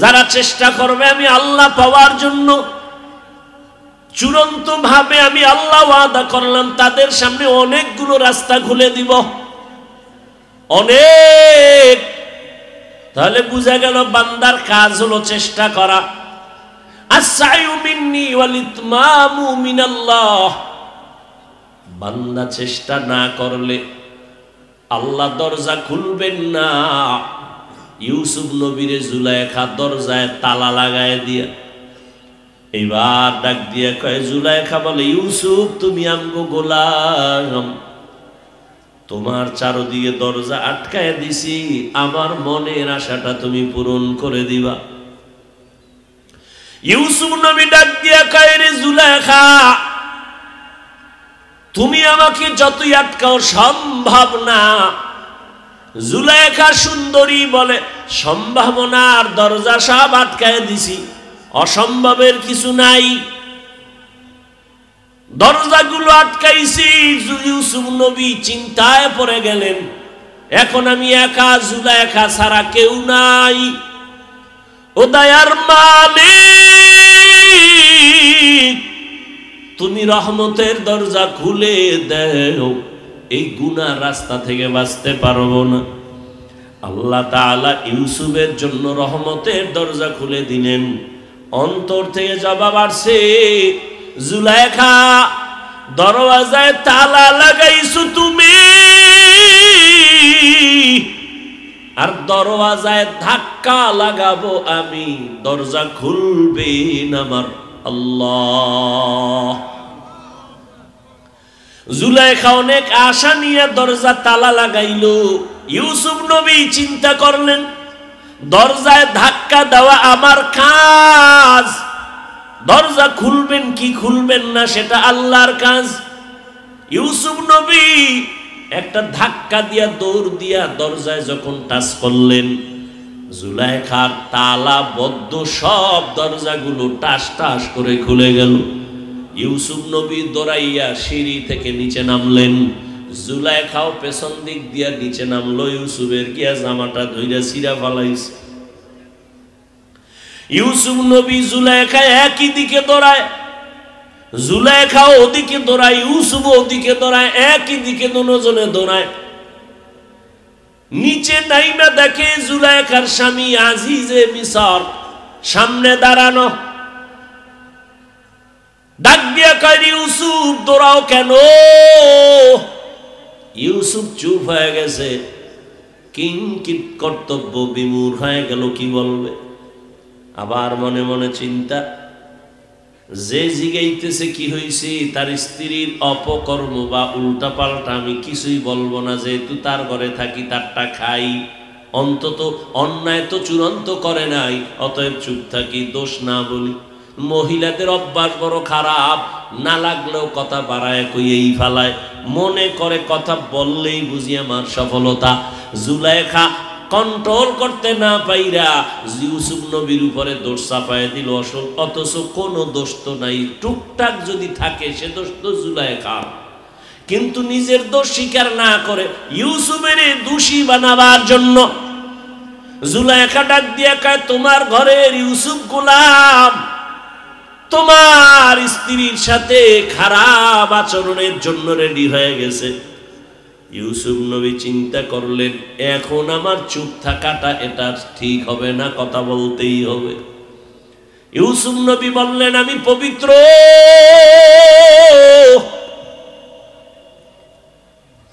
যারা চেষ্টা করবে আমি আল্লাহ পাওয়ার জন্য, চূড়ান্ত ভাবে আমি আল্লাহ ওয়াদা করলাম তাদের সামনে অনেকগুলো রাস্তা খুলে দিব, অনেক। তাহলে বুঝা গেল বান্দার কাজ হলো চেষ্টা করা। আস-সা'য়ু মিন্নি ওয়াল ইতমামু মিনাল্লাহ। বান্দা চেষ্টা না করলে আল্লাহ দরজা খুলবেন না। ইউসুফ নবীরে জুলাইখা দরজায় তালা লাগায় দিয়া এবার ডাক দিয়া কয়, জুলাইখা বলে, ইউসুফ তুমি আমগো গোলাম, তোমার চারদিকে দরজা আটকায় দিছি, আমার মনের আশাটা তুমি পূরণ করে দিবা। ইউসুফ নবী ডাক দিয়া কয়, রে জুলাইখা, তুমি আমাকে যতই আটকাও সম্ভব না। জুলাইখা সুন্দরী বলে, সম্ভাবনার দরজা সব আটকায় দিছি, অসম্ভবের কিছু নাই, দরজাগুলো আটকাইছি। ইউসুফ নবী চিন্তায় পড়ে গেলেন, এখন আমি একা, জুলাইখা ছাড়া কেউ নাই। ও দয়ার মালিক, তুমি রহমতের দরজা খুলে দাও, এই গুনার রাস্তা থেকে বাঁচতে পারবো না। আল্লাহ তাআলা ইউসুফের জন্য রহমতের দরজা খুলে দিলেন। অন্তর থেকে জবাব আসছে, জুলাইখা, দরওয়াজায় তালা লাগাইছো তুমি, আর দরওয়াজায় ধাক্কা লাগাবো আমি, দরজা খুলবেন আমার আল্লাহ। জুলাইখা অনেক আশা নিয়ে দরজা তালা লাগাইলো। ইউসুফ নবী চিন্তা করলেন, দরজায় ধাক্কা দেওয়া আমার কাজ, দরজা খুলবেন কি খুলবেন না সেটা আল্লাহর কাজ। ইউসুফ নবী একটা ধাক্কা দিয়া দৌড় দিয়া দরজায় যখন টাচ করলেন, জুলাইখার তালা বদ্ধ সব দরজাগুলো টাস টাস করে খুলে গেল। ইউসুফ নবী দৌড়াইয়া সিঁড়ি থেকে নিচে নামলেন, জুলাইখাও পেছন দিক দিয়া নিচে নামলো। ইউসুফের গিয়া জামাটা ধইরা ছিঁড়া ফালাইছে। ইউসুফ নবী জুলাইখা একই দিকে দৌড়ায়, জুলাইখাও ওদিকে দৌড়ায়, ইউসুফ ওদিকে দৌড়ায়, একই দিকে দুজনে দৌড়ায়। নিচে নাইমা দেখে জুলাইখার স্বামী আজিজে মিসর সামনে দাঁড়ানো। ডাক দিয়া কয়, ইউসুফ দৌড়াও কেন? ইউসুফ চুপ হয়ে গেছে, কিংকিত কর্তব্য বিমূঢ় হয়ে গেল, কি বলবে। আবার মনে মনে চিন্তা, যে জিগাইতেছে কি হয়েছে, তার স্ত্রীর অপকর্ম বা উল্টা পাল্টা আমি কিছুই বলবো না, যেহেতু তার ঘরে থাকি, তারটা খাই, অন্তত অন্যায় তো চূড়ান্ত করে নাই, অতএব চুপ থাকি, দোষ না বলি। মহিলাদের অভ্যাস বড় খারাপ, না লাগলেও কথা বাড়ায় কইয়েই ফেলায়, মনে করে কথা বললেই বুঝি আমার সফলতা। জুলাইখা কন্ট্রোল করতে না পাইরা ইউসুফ নবীর উপরে দোষ চাপায় দিল, অথচ কোনো দোষ তো নাই, টুকটাক যদি থাকে সে দোষ তো জুলাইখা। কিন্তু নিজের দোষ স্বীকার না করে ইউসুফের দোষী বানাবার জন্য জুলাইখা ডাক দিয়া কয়, তোমার ঘরের ইউসুফ গোলাম তোমার স্ত্রীর সাথে খারাপ আচরণের জন্য রেডি হয়ে গেছে। ইউসুফ নবী চিন্তা করলেন, এখন আমার চুপ থাকাটা এটা ঠিক হবে না, কথা বলতেই হবে। ইউসুফ নবী বললেন, আমি পবিত্র,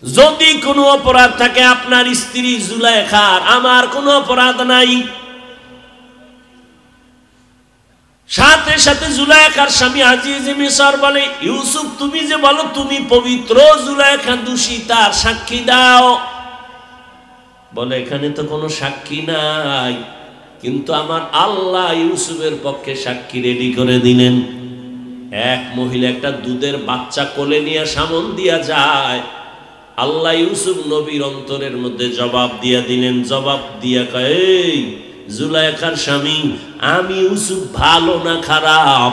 যদি কোনো অপরাধ থাকে আপনার স্ত্রী জুলাইখার, আমার কোনো অপরাধ নাই। সাথে সাথে জুলাইখার স্বামী আজিজে মিসর বলে, ইউসুফ তুমি যে বলো তুমি পবিত্র, জুলাইখা দোষী, তার সাক্ষী দাও। বলে, এখানে তো কোনো সাক্ষী নাই, কিন্তু আমার আল্লাহ ইউসুফের পক্ষে সাক্ষী রেডি করে দিলেন। এক মহিলা একটা দুধের বাচ্চা কোলে নিয়ে সামন দিয়া যায়, আল্লাহ ইউসুফ নবীর অন্তরের মধ্যে জবাব দিয়া দিলেন। জবাব দিয়া কয়, এই জুলাইখার স্বামী, আমি ইউসুফ ভালো না খারাপ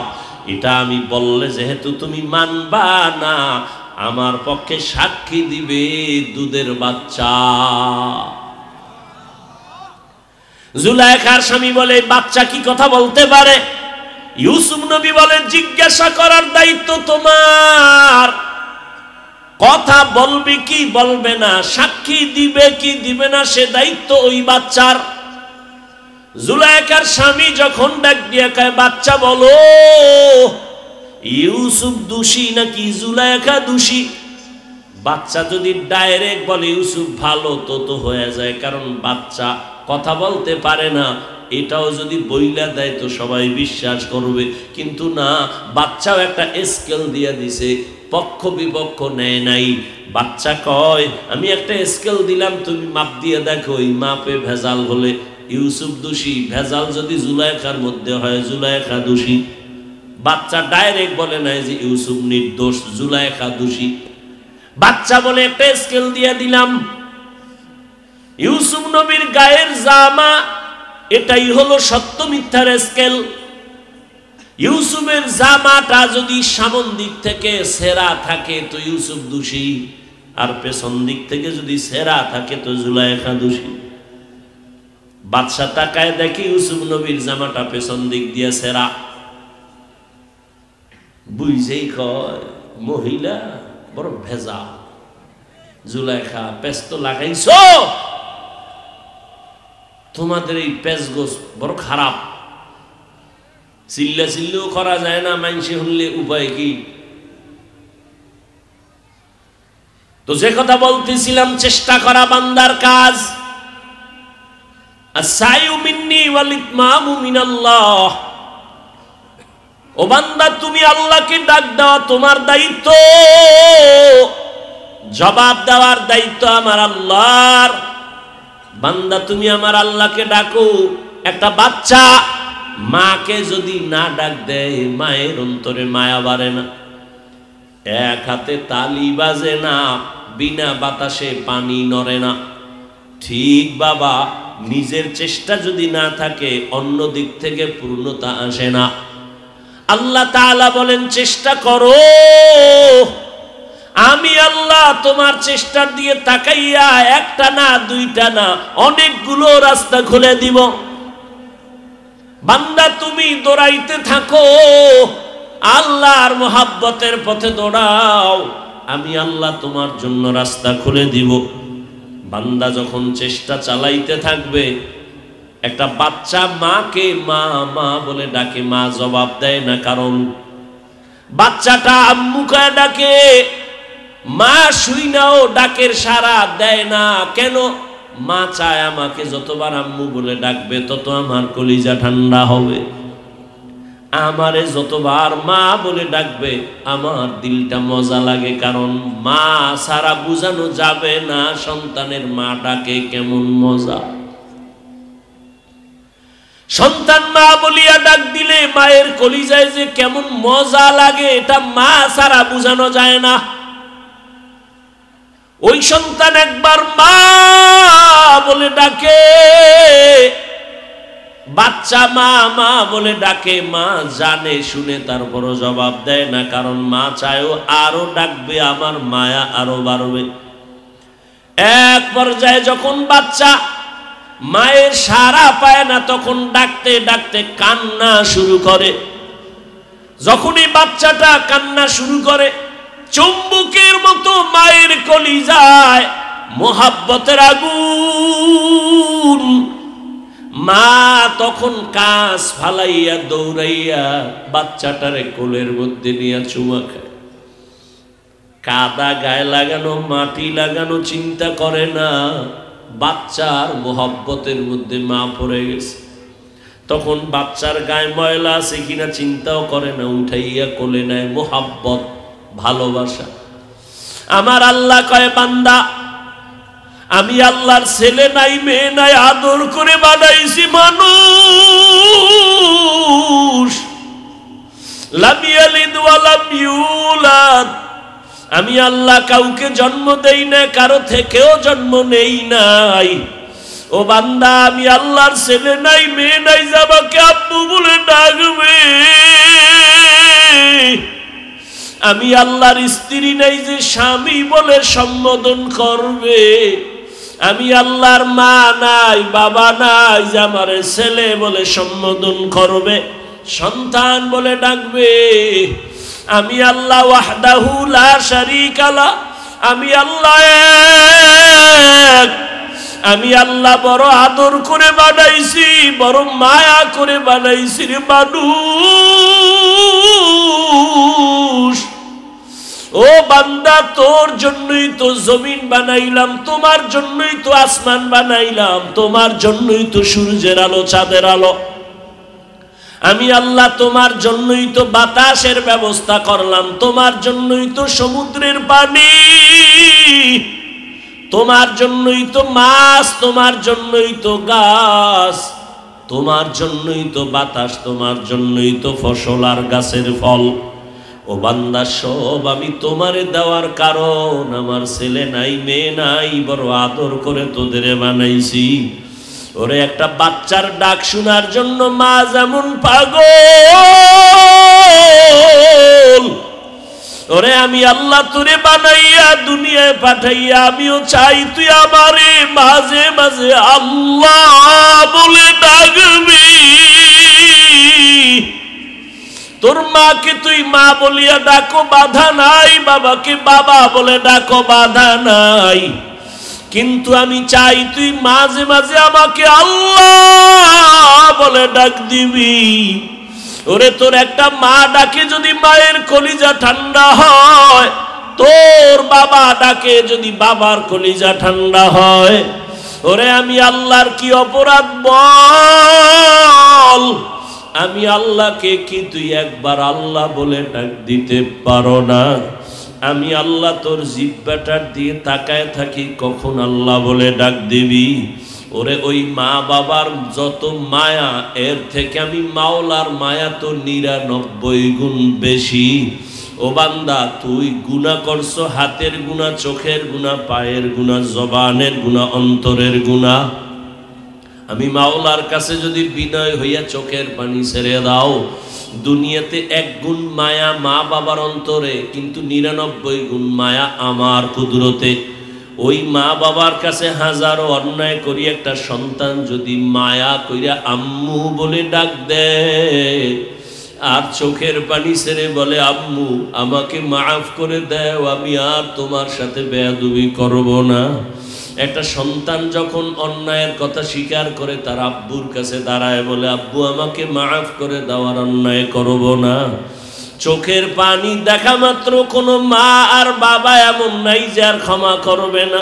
এটা আমি বললে যেহেতু তুমি মানবা না, আমার পক্ষে সাক্ষী দিবে দুধের বাচ্চা। জুলাইখার স্বামী বলে, বাচ্চা কি কথা বলতে পারে? ইউসুফ নবী বলে, জিজ্ঞাসা করার দায়িত্ব তোমার, কথা বলবে কি বলবে না, সাক্ষী দিবে কি দিবে না, সে দায়িত্ব ওই বাচ্চার। জুলাইখার স্বামী যখন ডাক দিয়ে কয়, বাচ্চা বলো, ইউসুফ দোষী নাকি জুলাইখা দোষী? বাচ্চা যদি ডাইরেক্ট বলে ইউসুফ ভালো, তো হয়ে যায়, কারণ বাচ্চা কথা বলতে পারে না। এটাও যদি বইলা দেয় তো সবাই বিশ্বাস করবে, কিন্তু না, বাচ্চাও একটা স্কেল দিয়ে দিছে, পক্ষ বিপক্ষ নেয় নাই। বাচ্চা কয়, আমি একটা স্কেল দিলাম, তুমি মাপ দিয়ে দেখো, এই মাপে ভেজাল হলে ইউসুফ দোষী, ভেজাল যদি জুলাইখার মধ্যে হয় জুলাইখা দোষী। বাচ্চা ডাইরেক্ট বলে নাই যে ইউসুফ নির্দোষ, জুলাইখা দোষী। বাচ্চা বলে, একটা স্কেল দিয়ে দিলাম, ইউসুফ নবীর গায়ের জামা, এটাই হলো সত্য মিথ্যার স্কেল। ইউসুফের জামাটা যদি সামন দিক থেকে ছেঁড়া থাকে তো ইউসুফ দোষী, আর পেছন দিক থেকে যদি ছেঁড়া থাকে তো জুলাইখা দোষী। বাদশা তাকায় দেখে ইউসুফ নবীর জামাটা পেছন দিক দিয়ে ছেঁড়া, বুঝেই কয়, মহিলা বড় ভেজা। জুলাইখা, পেঁচ তো লাগাইছো, তোমাদের এই পেঁচ গোছ বড় খারাপ, চিল্লা চিল্লেও করা যায় না, মাইনসে শুনলে উপায় কি? তো যে কথা বলতেছিলাম, চেষ্টা করা বান্দার কাজ। আস-সাইউ মিন্নি ওয়াল ইতমামু মিনাল্লাহ। ও বান্দা, তুমি আল্লাহকে ডাক দাও, তোমার দায়িত্ব, জবাব দেওয়ার দায়িত্ব আমার আল্লাহর। বান্দা, তুমি আমার আল্লাহকে ডাকো। একটা বাচ্চা মাকে যদি না ডাক দেয়, মায়ের অন্তরে মায়া বাড়ে না। এক হাতে তালি বাজে না, বিনা বাতাসে পানি নড়ে না। ঠিক বাবা, নিজের চেষ্টা যদি না থাকে, অন্য দিক থেকে পূর্ণতা আসে না। আল্লাহ তাআলা বলেন, চেষ্টা করো, আমি আল্লাহ তোমার চেষ্টার দিয়ে তাকাইয়া একটা না, দুইটা না, অনেকগুলো রাস্তা খুলে দিব। বান্দা, তুমি দৌড়াইতে থাকো, আল্লাহর মোহাব্বতের পথে দৌড়াও, আমি আল্লাহ তোমার জন্য রাস্তা খুলে দিব। বান্দা যখন চেষ্টা চালাইতে থাকবে, একটা বাচ্চা মাকে মা মা বলে ডাকে, মা জবাব দেয় না, কারণ বাচ্চাটা আম্মু কয়ে ডাকে, মা শুই নাও ডাকের সাড়া দেয় না। কেন? মা চায় আমাকে যতবার আম্মু বলে ডাকবে তত আমার কলিজা ঠান্ডা হবে, আমারে যতবার মা বলে ডাকবে আমার দিলটা মজা লাগে, কারণ মা সারা বুঝানো যাবে না সন্তানের মা ডাকে কেমন মজা। সন্তান মা বলিয়া ডাক দিলে মায়ের কলিজায় যে কেমন মজা লাগে, এটা মা সারা বুঝানো যায় না। ওই সন্তান একবার মা বলে ডাকে, বাচ্চা মা মা বলে ডাকে, মা জানে শুনে তারপরও জবাব দেয় না, কারণ মা চায়ও আরো ডাকবে, আমার মায়া আরো বাড়বে। এক পর্যায়ে যখন বাচ্চা মায়ের সাড়া পায় না, তখন ডাকতে ডাকতে কান্না শুরু করে। যখনই বাচ্চাটা কান্না শুরু করে, চুম্বকের মতো মায়ের কলিজায় মোহাব্বতের আগুন। মা তখন কাজ ফালাইয়া দৌড়াইয়া বাচ্চাটারে কোলের মধ্যে নিয়ে চুমা খায়। কাদা গায়ে লাগানো, মাটি লাগানো চিন্তা করে না, বাচ্চার মোহাব্বতের মধ্যে মা পড়ে গেছে। তখন বাচ্চার গায়ে ময়লা আছে কিনা চিন্তাও করে না, উঠাইয়া কোলে নেয়। মোহাব্বত, ভালোবাসা। আমার আল্লাহ কয়, বান্দা, আমি আল্লাহর ছেলে নাই মেয়ে নাই, আদর করে বানাইছি মানুষ। লাম ইয়ালিদ ওয়া লাম ইউলাদ। আমি আল্লাহ কাউকে জন্ম দেই না, কারো থেকেও জন্ম নেই নাই। ও বান্দা, আমি আল্লাহর ছেলে নাই মেয়ে নাই, যাবাকে আব্বু বলে ডাকবে। আমি আল্লাহর স্ত্রী নাই যে স্বামী বলে সম্বোধন করবে। আমি আল্লাহর মা নাই, বাবা নাই যে আমার ছেলে বলে সম্বোধন করবে, সন্তান বলে ডাকবে। আমি আল্লাহ ওয়াহদাহু লা শারীকা লা, আমি আল্লাহ এক। আমি আল্লাহ বড় আদর করে বানাইছি, বড় মায়া করে বানাইছি রে মানুষ। ও বান্দা, তোর জন্যই তো জমিন বানাইলাম, তোমার জন্যই তো আসমান বানাইলাম, তোমার জন্যই তো সূর্যের আলো চাঁদের আলো। আমি আল্লাহ তোমার জন্যই তো বাতাসের ব্যবস্থা করলাম, তোমার জন্যই তো সমুদ্রের পানি, তোমার জন্যই তো মাছ, তোমার জন্যই তো গাছ, তোমার জন্যই তো বাতাস, তোমার জন্যই তো ফসল আর গাছের ফল। ও বান্দা, সব আমি তোমারে দেওয়ার কারণ, আমার ছেলে নাই, মেয়ে নাই, বড় আদর করে তোদের বানাইছি। ওরে একটা বাচ্চার ডাক শোনার জন্য মা যেমন পাগল, ওরে আমি আল্লাহ তোরে বানাইয়া দুনিয়ায় পাঠাইয়া আমিও চাই তুই আমারে মাঝে মাঝে আল্লাহ বলে ডাকবি। তোর মাকে তুই মা বলিয়া ডাকো, বাধা নাই, বাবাকে বাবা বলে ডাকো, বাধা নাই, কিন্তু আমি চাই তুই মাঝে মাঝে আমাকে আল্লাহ বলে ডাক দিবি। ওরে তোর একটা মা ডাকে যদি মায়ের কলিজা ঠান্ডা হয়, তোর বাবা ডাকে যদি বাবার কলিজা ঠান্ডা হয়। ওরে আমি আল্লাহর কি অপরাধ বল? আমি আল্লাহকে কি তুই একবার আল্লাহ বলে ডাক দিতে পারো না? আমি আল্লাহ তোর জিহ্বাটার দিয়ে তাকায় থাকি কখন আল্লাহ বলে ডাক দিবি। ওরে ওই মা বাবার যত মায়া, এর থেকে আমি মাওলার মায়া তো 99 গুণ বেশি। ও বান্দা, তুই গুনাহ করছো, হাতের গুনাহ, চোখের গুনাহ, পায়ের গুনাহ, জবানের গুনাহ, অন্তরের গুনাহ। আমি মাওলার কাছে যদি বিনয় হইয়া চোখের পানি ছেড়ে দাও, দুনিয়াতে 1 গুণ মায়া মা বাবার অন্তরে, কিন্তু 99 গুণ মায়া আমার কুদরতে। ওই মা বাবার কাছে হাজারো অন্যায় করি একটা সন্তান যদি মায়া কইরা আম্মু বলে ডাক দেয় আর চোখের পানি ছেড়ে বলে আম্মু আমাকে মাফ করে দাও, আমি আর তোমার সাথে বেয়াদবি করব না। একটা সন্তান যখন অন্যায়ের কথা স্বীকার করে তার আব্বুর কাছে দাঁড়ায় বলে আব্বু আমাকে মাফ করে দাও, আর অন্যায় করব না। চোখের পানি দেখা মাত্র কোনো মা আর বাবা এমন নাই যে আর ক্ষমা করবে না,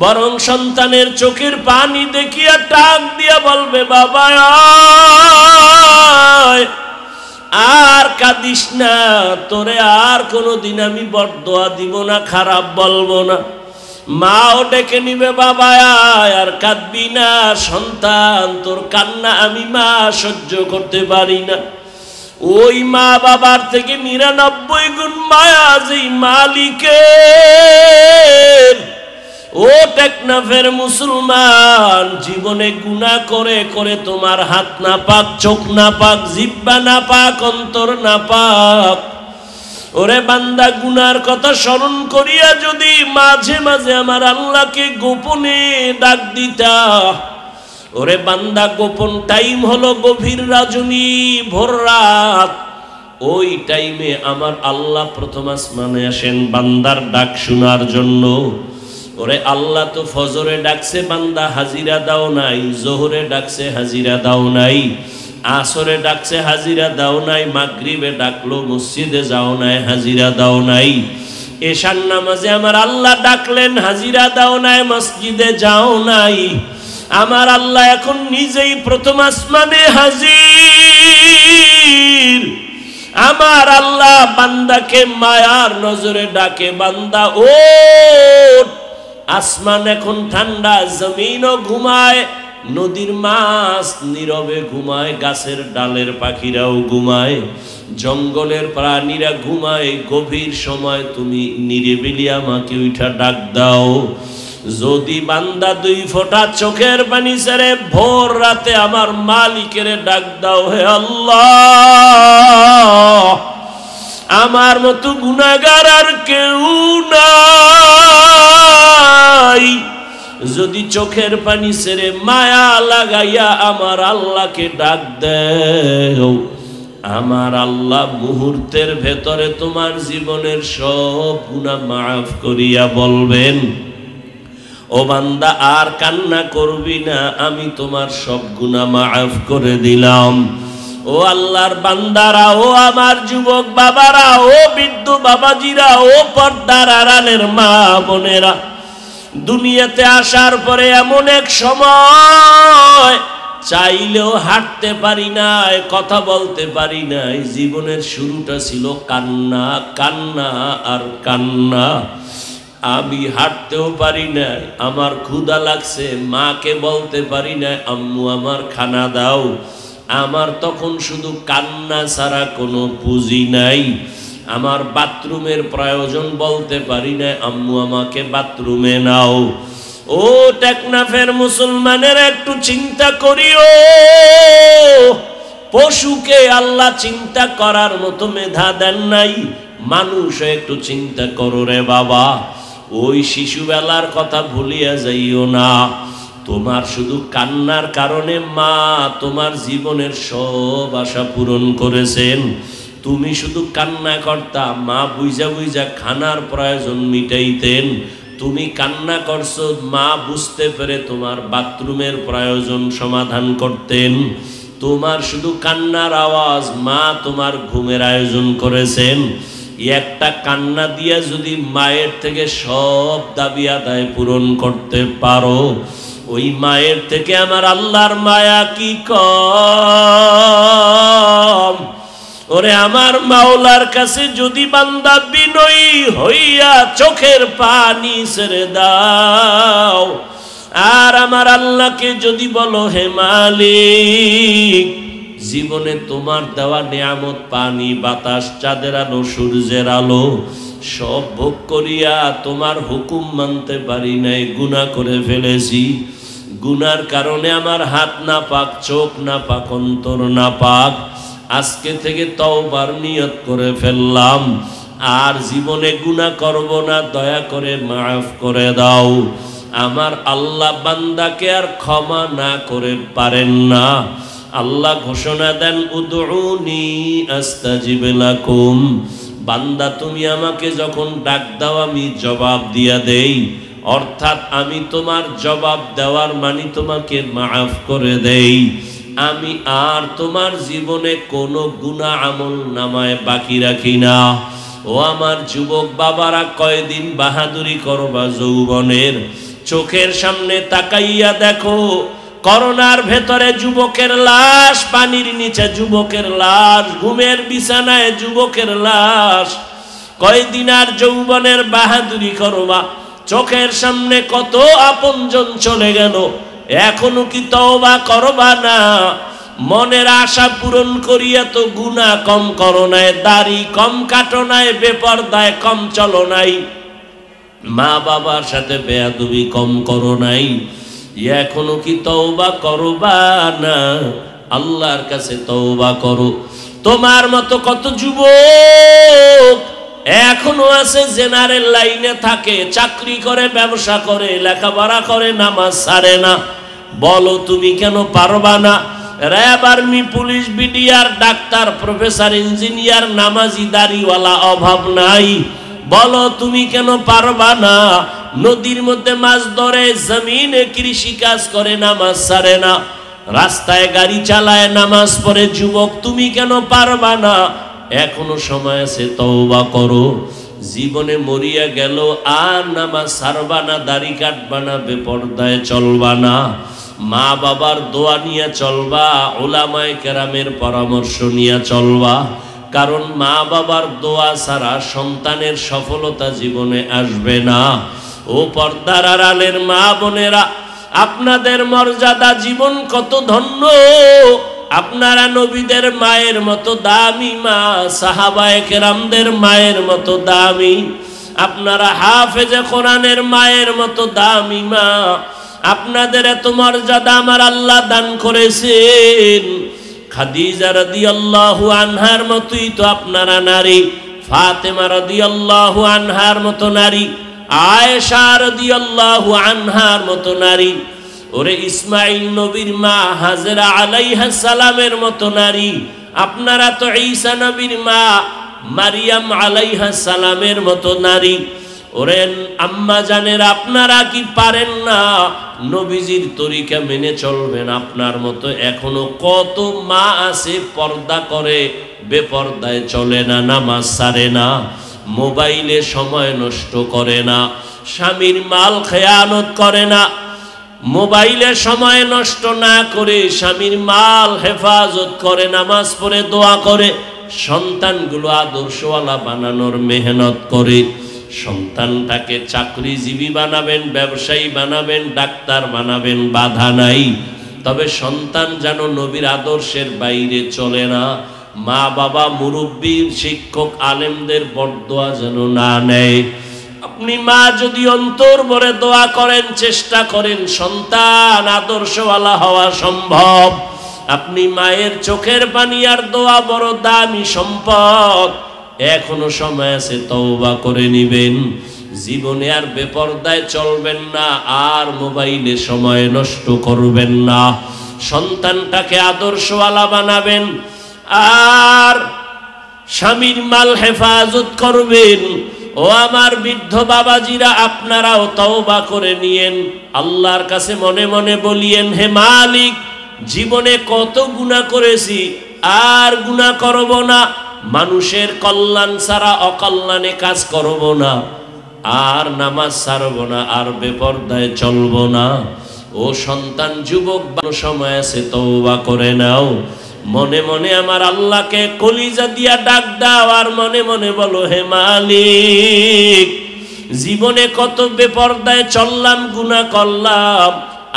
বরং সন্তানের চোখের পানি দেখিয়া টাক দিয়া বলবে বাবা আর কাঁদিস না, তোরে আর কোনোদিন আমি বরদোয়া দিব না, খারাপ বলবো না। মাও ডেকে নিবে বাবা আর কাঁদবি না, সন্তান তোর কান্না আমি মা সহ্য করতে পারি না। ওই মা বাবার থেকে 99 গুণ মায়া যেই মালিকের। ও টেকনাফের মুসলমান, জীবনে গুনাহ করে করে তোমার হাত না পাক, চোখ না পাক, জিহ্বা না পাক, অন্তর না পাক। ওরে বান্দা, গুনার কথা স্মরণ করিয়া যদি মাঝে মাঝে আমার আল্লাহকে গোপনে ডাক দিতা, ওরে বান্দা গোপন টাইম হলো গভীর রজনী, ভোর রাত। ওই টাইমে আমার আল্লাহ প্রথম আসমানে আসেন বান্দার ডাক শোনার জন্য। ওরে আল্লাহ তো ফজরে ডাকছে বান্দা হাজিরা দাও নাই, জোহরে ডাকছে হাজিরা দাও নাই, আসরে ডাকছে হাজিরা দাও নাই, মাগরিবে ডাকলো মসজিদে যাও নাই, হাজিরা দাও নাই। এশার নামাজে আমার আল্লাহ ডাকলেন, হাজিরা দাও নাই, মসজিদে যাও নাই। আমার আল্লাহ এখন নিজেই প্রথম আসমানে হাজির। আমার আল্লাহ বান্দাকে মায়ার নজরে ডাকে, বান্দা ওঠ। আসমান এখন ঠান্ডা, জমিনও ঘুমায়, নদীর মাছ নীরবে ঘুমায়, গাছের ডালের পাখিরাও ঘুমায়, জঙ্গলের প্রাণীরা ঘুমায়। গভীর সময় তুমি নিরিবিলি আমাকে উঠা ডাক দাও। যদি বান্দা 2 ফোঁটা চোখের পানি ছেড়ে ভোর রাতে আমার মালিকের ডাক দাও, হে আল্লাহ আমার মতো গুনাহগার আর কেউ নাই, যদি চোখের পানি ছেড়ে মায়া লাগাইয়া আমার আল্লাহকে ডাক দেও, আমার আল্লাহ মুহূর্তের ভেতরে তোমার জীবনের সব গুনাহ মাফ করিয়া বলবেন, ও বান্দা আর কান্না করবি না, আমি তোমার সব গুনাহ মাফ করে দিলাম। ও আল্লাহর বান্দারা, ও আমার যুবক বাবারা, ও বৃদ্ধ বাবাজিরা, ও পর্দার আড়ালের মা বোনেরা, দুনিয়াতে আসার পরে এমন এক সময় চাইলেও হাঁটতে পারি নাই, কথা বলতে পারি নাই। জীবনের শুরুটা ছিল কান্না, কান্না আর কান্না। আমি হাঁটতেও পারি নাই, আমার ক্ষুধা লাগছে, মাকে বলতে পারি নাই আম্মু আমার খানা দাও। আমার তখন শুধু কান্না ছাড়া কোনো পুঁজি নাই। আমার বাথরুমের প্রয়োজন, বলতে পারি না আম্মু আমাকে বাথরুমে নাও। ও টেকনাফের মুসলমানের একটু চিন্তা করিও, পশুকে আল্লাহ চিন্তা করার মতো মেধা দেন নাই, মানুষ একটু চিন্তা করো রে বাবা। ওই শিশুবেলার কথা ভুলিয়া যাইও না। তোমার শুধু কান্নার কারণে মা তোমার জীবনের সব আশা পূরণ করেছেন। তুমি শুধু কান্না করতা, মা বুঝা বুঝা খানার প্রয়োজন মিটাইতেন। তুমি কান্না করছো, মা বুঝতে পেরে তোমার বাথরুমের প্রয়োজন সমাধান করতেন। তোমার শুধু কান্নার আওয়াজ, মা তোমার ঘুমের আয়োজন করেছেন। একটা কান্না দিয়া যদি মায়ের থেকে সব দাবি আদায় পূরণ করতে পারো, ওই মায়ের থেকে আমার আল্লাহর মায়া কি কম? ওরে আমার মাওলার কাছে যদি বান্দা বিনয়ী হইয়া চোখের পানি ছেড়ে দাও, আর আমার আল্লাহকে যদি বলো হে মালিক, জীবনে তোমার দেওয়া নিয়ামত পানি, বাতাস, চাঁদের আলো, সূর্যের আলো সব ভোগ করিয়া তোমার হুকুম মানতে পারি নাই, গুনাহ করে ফেলেছি। গুনার কারণে আমার হাত না পাক, চোখ না পাক, অন্তর না পাক। আজকে থেকে তওবার নিয়ত করে ফেললাম, আর জীবনে গুনাহ করব না, দয়া করে মাফ করে দাও। আমার আল্লাহ বান্দাকে আর ক্ষমা না করে পারেন না। আল্লাহ ঘোষণা দেন, উদউনি আস্তাজিব লাকুম। বান্দা তুমি আমাকে যখন ডাক দাও আমি জবাব দিয়া দেই, অর্থাৎ আমি তোমার জবাব দেওয়ার মানে তোমাকে মাফ করে দেই। আমি আর তোমার জীবনে কোনো গুনাহ আমল নামায় বাকি রাখি না। ও আমার যুবক বাবারা, কয়দিন বাহাদুরি করবা যৌবনের? চোখের সামনে তাকাইয়া দেখো, করোনার ভেতরে যুবকের লাশ, পানির নিচে যুবকের লাশ, ঘুমের বিছানায় যুবকের লাশ। কয়দিন আর যৌবনের বাহাদুরি করবা? চোখের সামনে কত আপনজন চলে গেল, এখনো কি তওবা করবা না? মনের আশা পূরণ করিয়া তো গুনাহ কম করো নাই, দাড়ি কম কাটো নাই, বেপরদায় কম চলো নাই, মা বাবার সাথে বেয়াদবি কম করো নাই, এখনো কি তওবা করবা না? আল্লাহর কাছে তওবা করো। তোমার মতো কত যুবক এখনো আছে জেনারেল লাইনে থাকে, চাকরি করে, ব্যবসা করে, লেখাপড়া করে, নামাজ ছাড়ে না। বলো তুমি কেন পারবা না? RAB, army, police, BDR, doctor, professor, engineer, নামাজি, দাড়িওয়ালা অভাব নাই। বলো তুমি কেন পারবা না? নদীর মধ্যে মাছ ধরে, জমিনে কৃষি কাজ করে, নামাজ ছাড়ে না, রাস্তায় গাড়ি চালায়, নামাজ পড়ে যুবক, তুমি কেন পারবা না? এখনো সময় আছে, তওবা করো। জীবনে মরিয়া গেল, আর নামাজ ছাড়বা না, দাড়ি কাটবা না, বেপরদায় চলবা না, মা বাবার দোয়া নিয়ে চলবা, উলামায়ে কেরামের পরামর্শ নিয়ে চলবা। কারণ মা বাবার দোয়া ছাড়া সন্তানের সফলতা জীবনে আসবে না। ও পর্দার আড়ালের মা বোনেরা, আপনাদের মর্যাদা, জীবন কত ধন্য। আপনারা নবীদের মায়ের মতো দামি মা, সাহাবায়ে কেরামদের মায়ের মতো দামি, আপনারা হাফেজে কোরআনের মায়ের মতো দামি মা। আপনাদের এত মর্যাদা আমার আল্লাহ দান করেছেন। খাদিজা রাদিয়াল্লাহু আনহার মতোই তো আপনারা নারী, ফাতেমা রাদিয়াল্লাহু আনহার মতো নারী, আয়েশা রাদিয়াল্লাহু আনহার মতো নারী, ওরে ইসমাইল নবীর মা হাজেরা আলাইহিস সালামের মতো নারী, আপনারা তো ঈসা নবীর মা মারিয়াম আলাইহিস সালামের মতো নারী। ওরে আম্মা জানেন, আপনারা কি পারেন না নবীজির তরিকা মেনে চলবেন? আপনার মতো এখনো কত মা আছে পর্দা করে বেপর্দায় চলে না, নামাজ ছাড়ে না, মোবাইলে সময় নষ্ট করে না, স্বামীর মাল খেয়ানত করে না। মোবাইলে সময় নষ্ট না করে স্বামীর মাল হেফাজত করে, নামাজ পড়ে দোয়া করে, সন্তানগুলো আদর্শওয়ালা বানানোর মেহনত করে। সন্তানটাকে চাকরিজীবী বানাবেন, ব্যবসায়ী বানাবেন, ডাক্তার বানাবেন, বাধা নাই, তবে সন্তান যেন নবীর আদর্শের বাইরে চলে না। মা বাবা, মুরব্বী, শিক্ষক, আলেমদের বরদোয়া যেন না নেয়। আপনি মা যদি অন্তর ভরে দোয়া করেন, চেষ্টা করেন, সন্তান আদর্শওয়ালা হওয়া সম্ভব। আপনি মায়ের চোখের পানি আর দোয়া বড় দামি সম্পদ। এখনো সময় আছে, তওবা করে নিবেন। জীবনে আর বেপরদায় চলবেন না, আর মোবাইলে সময় নষ্ট করবেন না। সন্তানটাকে আদর্শওয়ালা বানাবেন, আর স্বামীর মাল হেফাজত করবেন। ও আমার বৃদ্ধ বাবাজিরা, আপনারাও তওবা করে নিয়েন, আল্লাহর কাছে মনে মনে বলিয়েন, হে মালিক, জীবনে কত গুনাহ করেছি, আর গুনাহ করব না। মানুষের কল্যাণ ছাড়া অকল্যাণে কাজ করব না, আর নামাজ ছাড়ব না, আর বেপরদায় চলব না। ও সন্তান, যুবক, সময় আছে, তওবা করে নাও। মনে মনে আমার আল্লাহকে কলিজা দিয়া ডাক দাও, আর মনে মনে বলো, হে মালিক, জীবনে কত বেপরদায় চললাম, গুনাহ করলাম,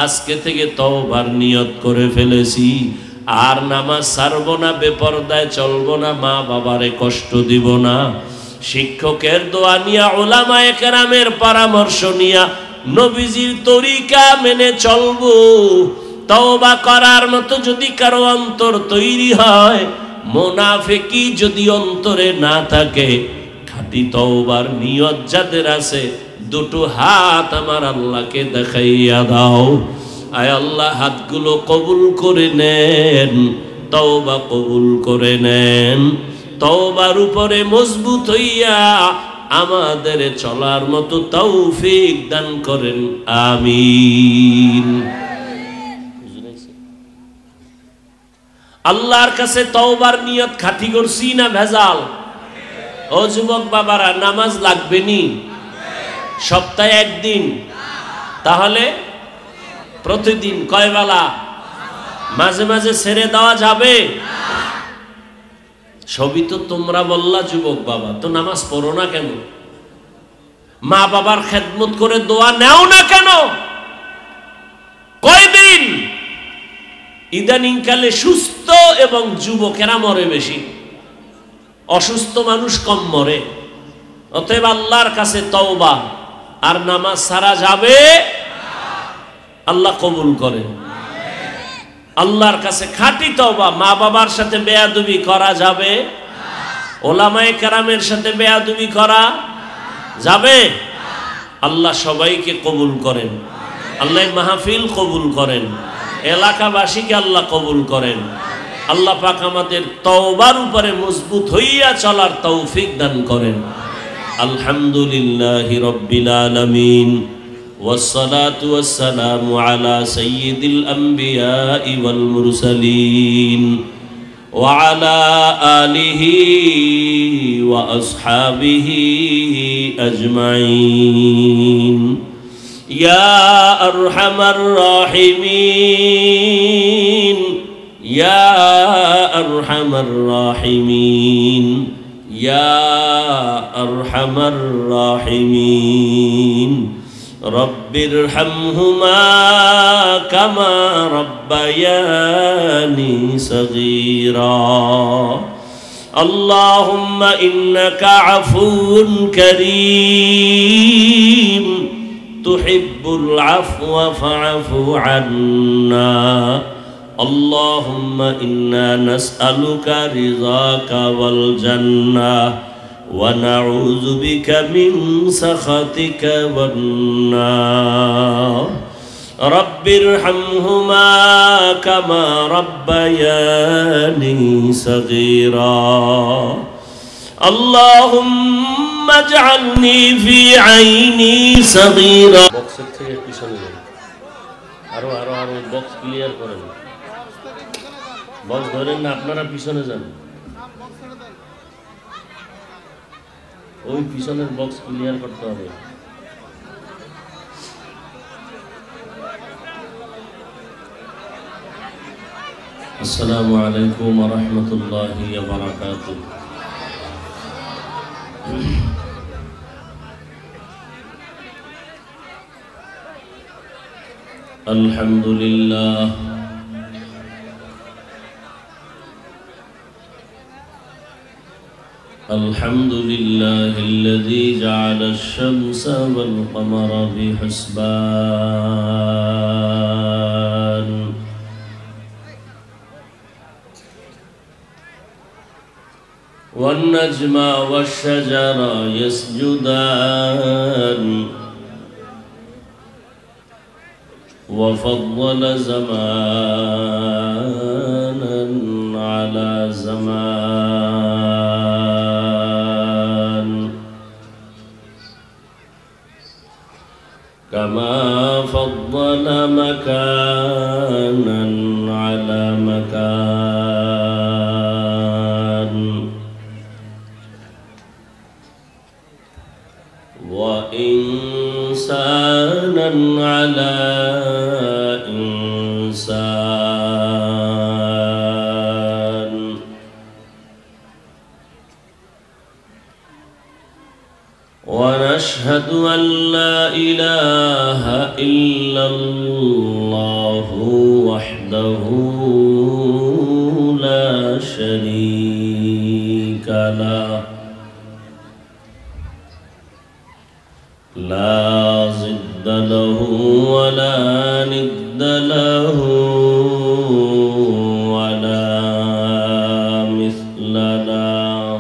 আজকে থেকে তওবার নিয়ত করে ফেলেছি, আর নামাজ ছাড়ব না, বেপরদায় চলব না, মা বাবারে কষ্ট দিব না। শিক্ষকের দোয়া নিয়া, উলামায়ে কেরামের পরামর্শ নিয়া নবীজির তরিকা মেনে চলবো। তওবা করার মতো যদি কারো অন্তর তৈরি হয়, মুনাফিকি যদি অন্তরে না থাকে, খাঁটি তওবার নিয়ত যাদের আছে, দুটো হাত আমার আল্লাহকে দেখাইয়া দাও। আয় আল্লাহ, হাতগুলো কবুল করে নেন, তওবা কবুল করে নেন। তওবার উপরে মজবুত হইয়া আমাদের চলার মতো তৌফিক দান করেন, আমিন। আল্লাহর কাছে তওবার নিয়ত খাঁটি করছি না ভেজাল? ও যুবক বাবারা, নামাজ লাগবে নি? সপ্তাহে একদিন? তাহলে প্রতিদিন কয় বেলা? মাঝে মাঝে ছেড়ে দেওয়া যাবে? সবই তো তোমরা বললা যুবক বাবা, তো নামাজ পড়ো না কেন? মা বাবার খেদমত করে দোয়া নেও না কেন? কয়দিন? ইদানিং কালে সুস্থ এবং যুবকেরা মরে বেশি, অসুস্থ মানুষ কম মরে। অতএব আল্লাহর কাছে তওবা আর নামাজ ছাড়া যাবে? আল্লাহ কবুল করেন। আল্লাহর কাছে খাঁটি তওবা। মা বাবার সাথে বেয়াদবি করা যাবে? ওলামায়ে কেরামের সাথে বেয়াদবি করা যাবে? আল্লাহ সবাইকে কবুল করেন, আল্লাহ মাহফিল কবুল করেন, এলাকাবাসীকে আল্লাহ কবুল করেন। আল্লাহ পাক আমাদের তওবার উপরে মজবুত হইয়া চলার তৌফিক দান করেন। আলহামদুলিল্লাহি রাব্বিল আলামিন, ওয়াসসালাতু ওয়াসসালামু আলা সাইয়্যিদিল আমবিয়াই ওয়াল মুরসালিন ওয়া আলা আলিহি ওয়া আসহাবিহি আজমাইন। ইয়া আরহামার রাহিমিন, ইয়া আরহামার রাহিমিন, ইয়া আরহামার রাহিমিন। রব্বিরহামহুমা কামা রব্বায়ানি সগীরা। আল্লাহুম্মা ইন্নাকা আফুউন কারীম, তুহিব্বুল আফওয়া ফা'ফু আন্না। আল্লাহুম্মা ইন্না নাসআলুকা রিযাকা ওয়াল জান্নাহ ونعوذ بك من سخطك والنار رب ارحمهما كما ربياني صغيرا اللهم اجعلني في عيني صغيرا বক্সের থেকে পিছনে যান আরো আরো আরো বক্স ক্লিয়ার করেন বক্স ধরেন না আপনারা পিছনে যান ওই পিছনের বক্স ক্লিয়ার করতে হবে আসসালামু আলাইকুম ওয়া রাহমাতুল্লাহি ওয়া বারাকাতুহু আলহামদুলিল্লাহ الحمد لله الذي جعل الشمس والقمر بحسبان والنجم والشجر يسجدان وفضل زمانا على زمان كما فضل مكانا على مكان وإنسانا على إنسان ونشهد أن لا إله إلا الله وحده لا شريك له لا ضد له ولا ند له ولا مثل له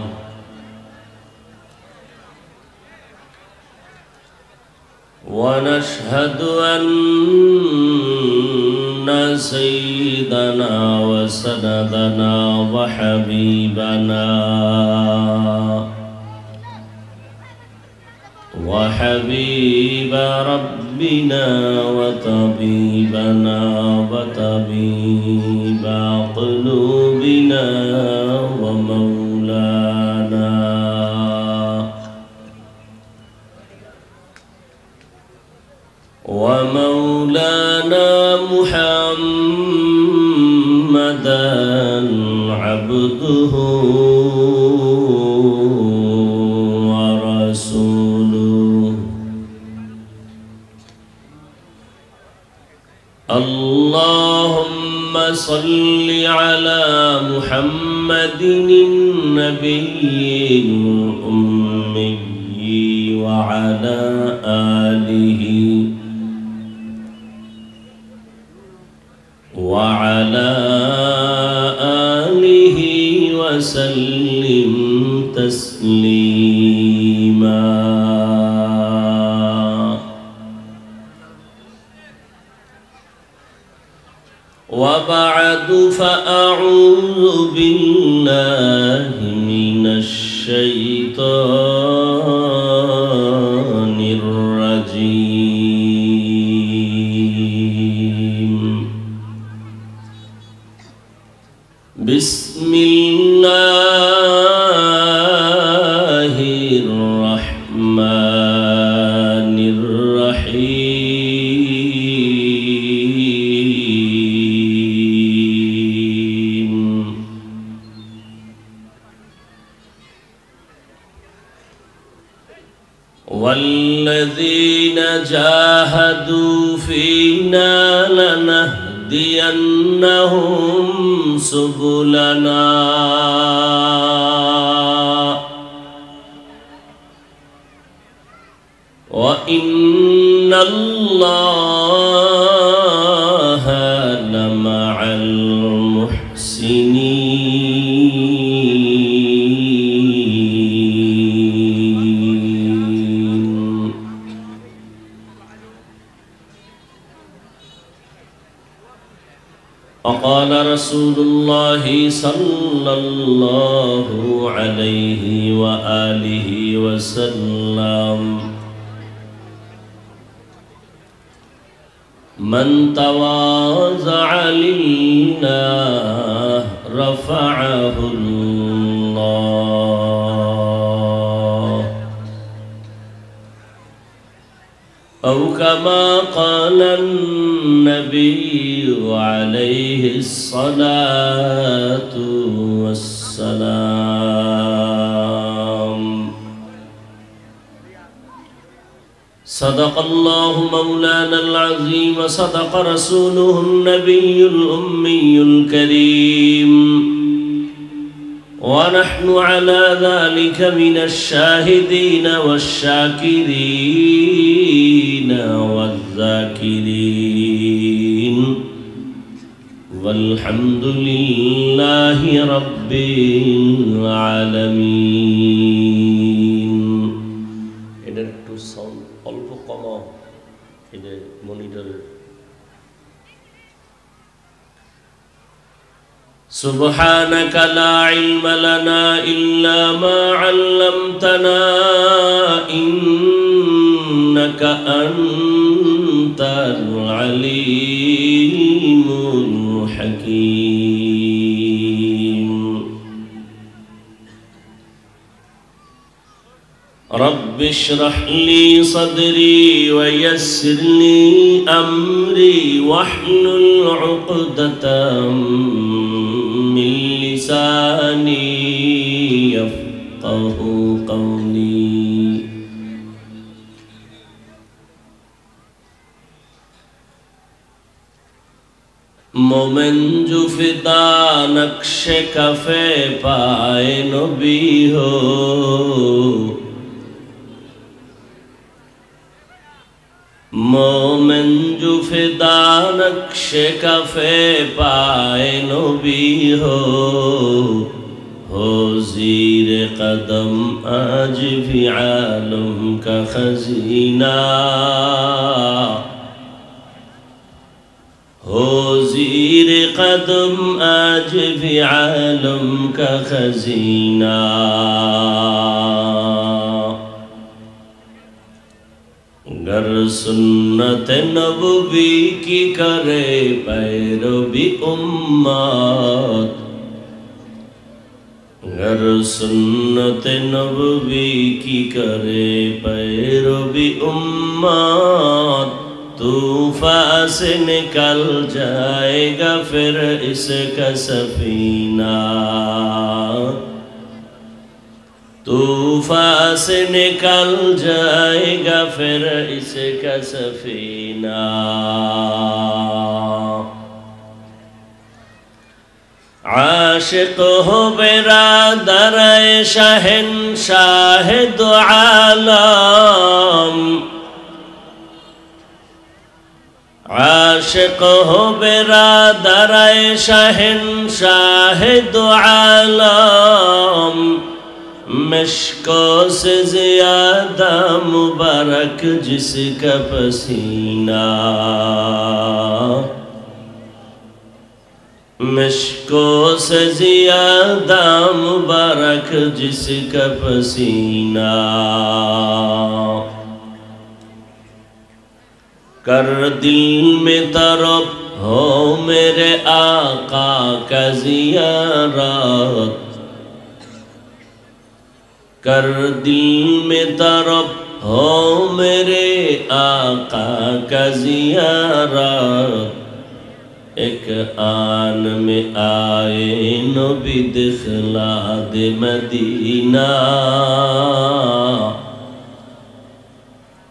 ونشهد أن سيدنا وسندنا وحبيبنا وحبيب ربنا وطبيبنا وطبيب قلوبنا ومولانا محمدا عبده ورسوله اللهم صل على محمد النبي الأمي وعلى آله وسلم تسليما وبعد فأعوذ بالله من الشيطان الرجيم بسم الله الرحمن الرحيم والذين جاهدوا فينا لنهدينهم سبلنا وإن الله لمع المحسنين رسول الله صلى الله عليه وآله وسلم من تواضع لله رفعه الله أو كما قال النبي عليه الصلاة والسلام صدق الله مولانا العظيم وصدق رسوله النبي الأمي الكريم ونحن على ذلك من الشاهدين والشاكرين والذاكرين والحمد لله رب العالمين. এটা একটু সাউন্ড অল্প কমাও, এটা মনিটরের। سبحانك لا علم لنا إلا ما علمتنا إنك أنت العليم الحكيم. رب اشرح لي صدري ويسر لي أمري واحلل عقدة من لساني يفقه قولي. مومن جو فدا نقش کفے پائے نبی ہو مومن جو فدا نقش کفے پائے نبی ہو زیر قدم آج بھی عالم کا خزینہ ہو زیر قدم آج بھی عالم کا خزینہ. گر سنت نبوی کی کرے پیروی امت گر سنت نبوی کی کرے پیروی امت طوفان سے نکل جائے گا پھر اس کا سفینہ طوفان سے نکل جائے گا پھر اس کا سفینہ. عاشق ہو برادر شہنشاہ دو عالم عاشق ہو برادر شہنشاہ دو عالم مشکوں سے زیادہ مبارک جس کا پسینہ مشکوں سے زیادہ مبارک جس کا پسینہ. کر دل میں طرب ہو میرے آقا کا زیارت کر دل میں طرب ہو میرے آقا کا زیارت ایک آن میں آئے نبی دخلا دے مدینہ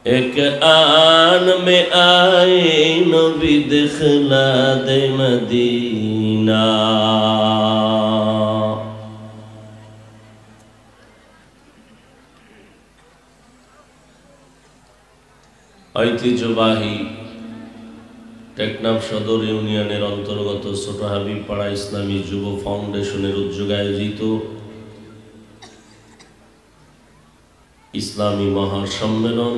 ایک آن میں آئے نبی دخلا دے مدینہ. ঐতিহ্যবাহী টেকনাফ সদর ইউনিয়নের অন্তর্গত ছোট হাবিবপাড়া ইসলামী যুব ফাউন্ডেশনের উদ্যোগে আয়োজিত ইসলামী মহাসম্মেলন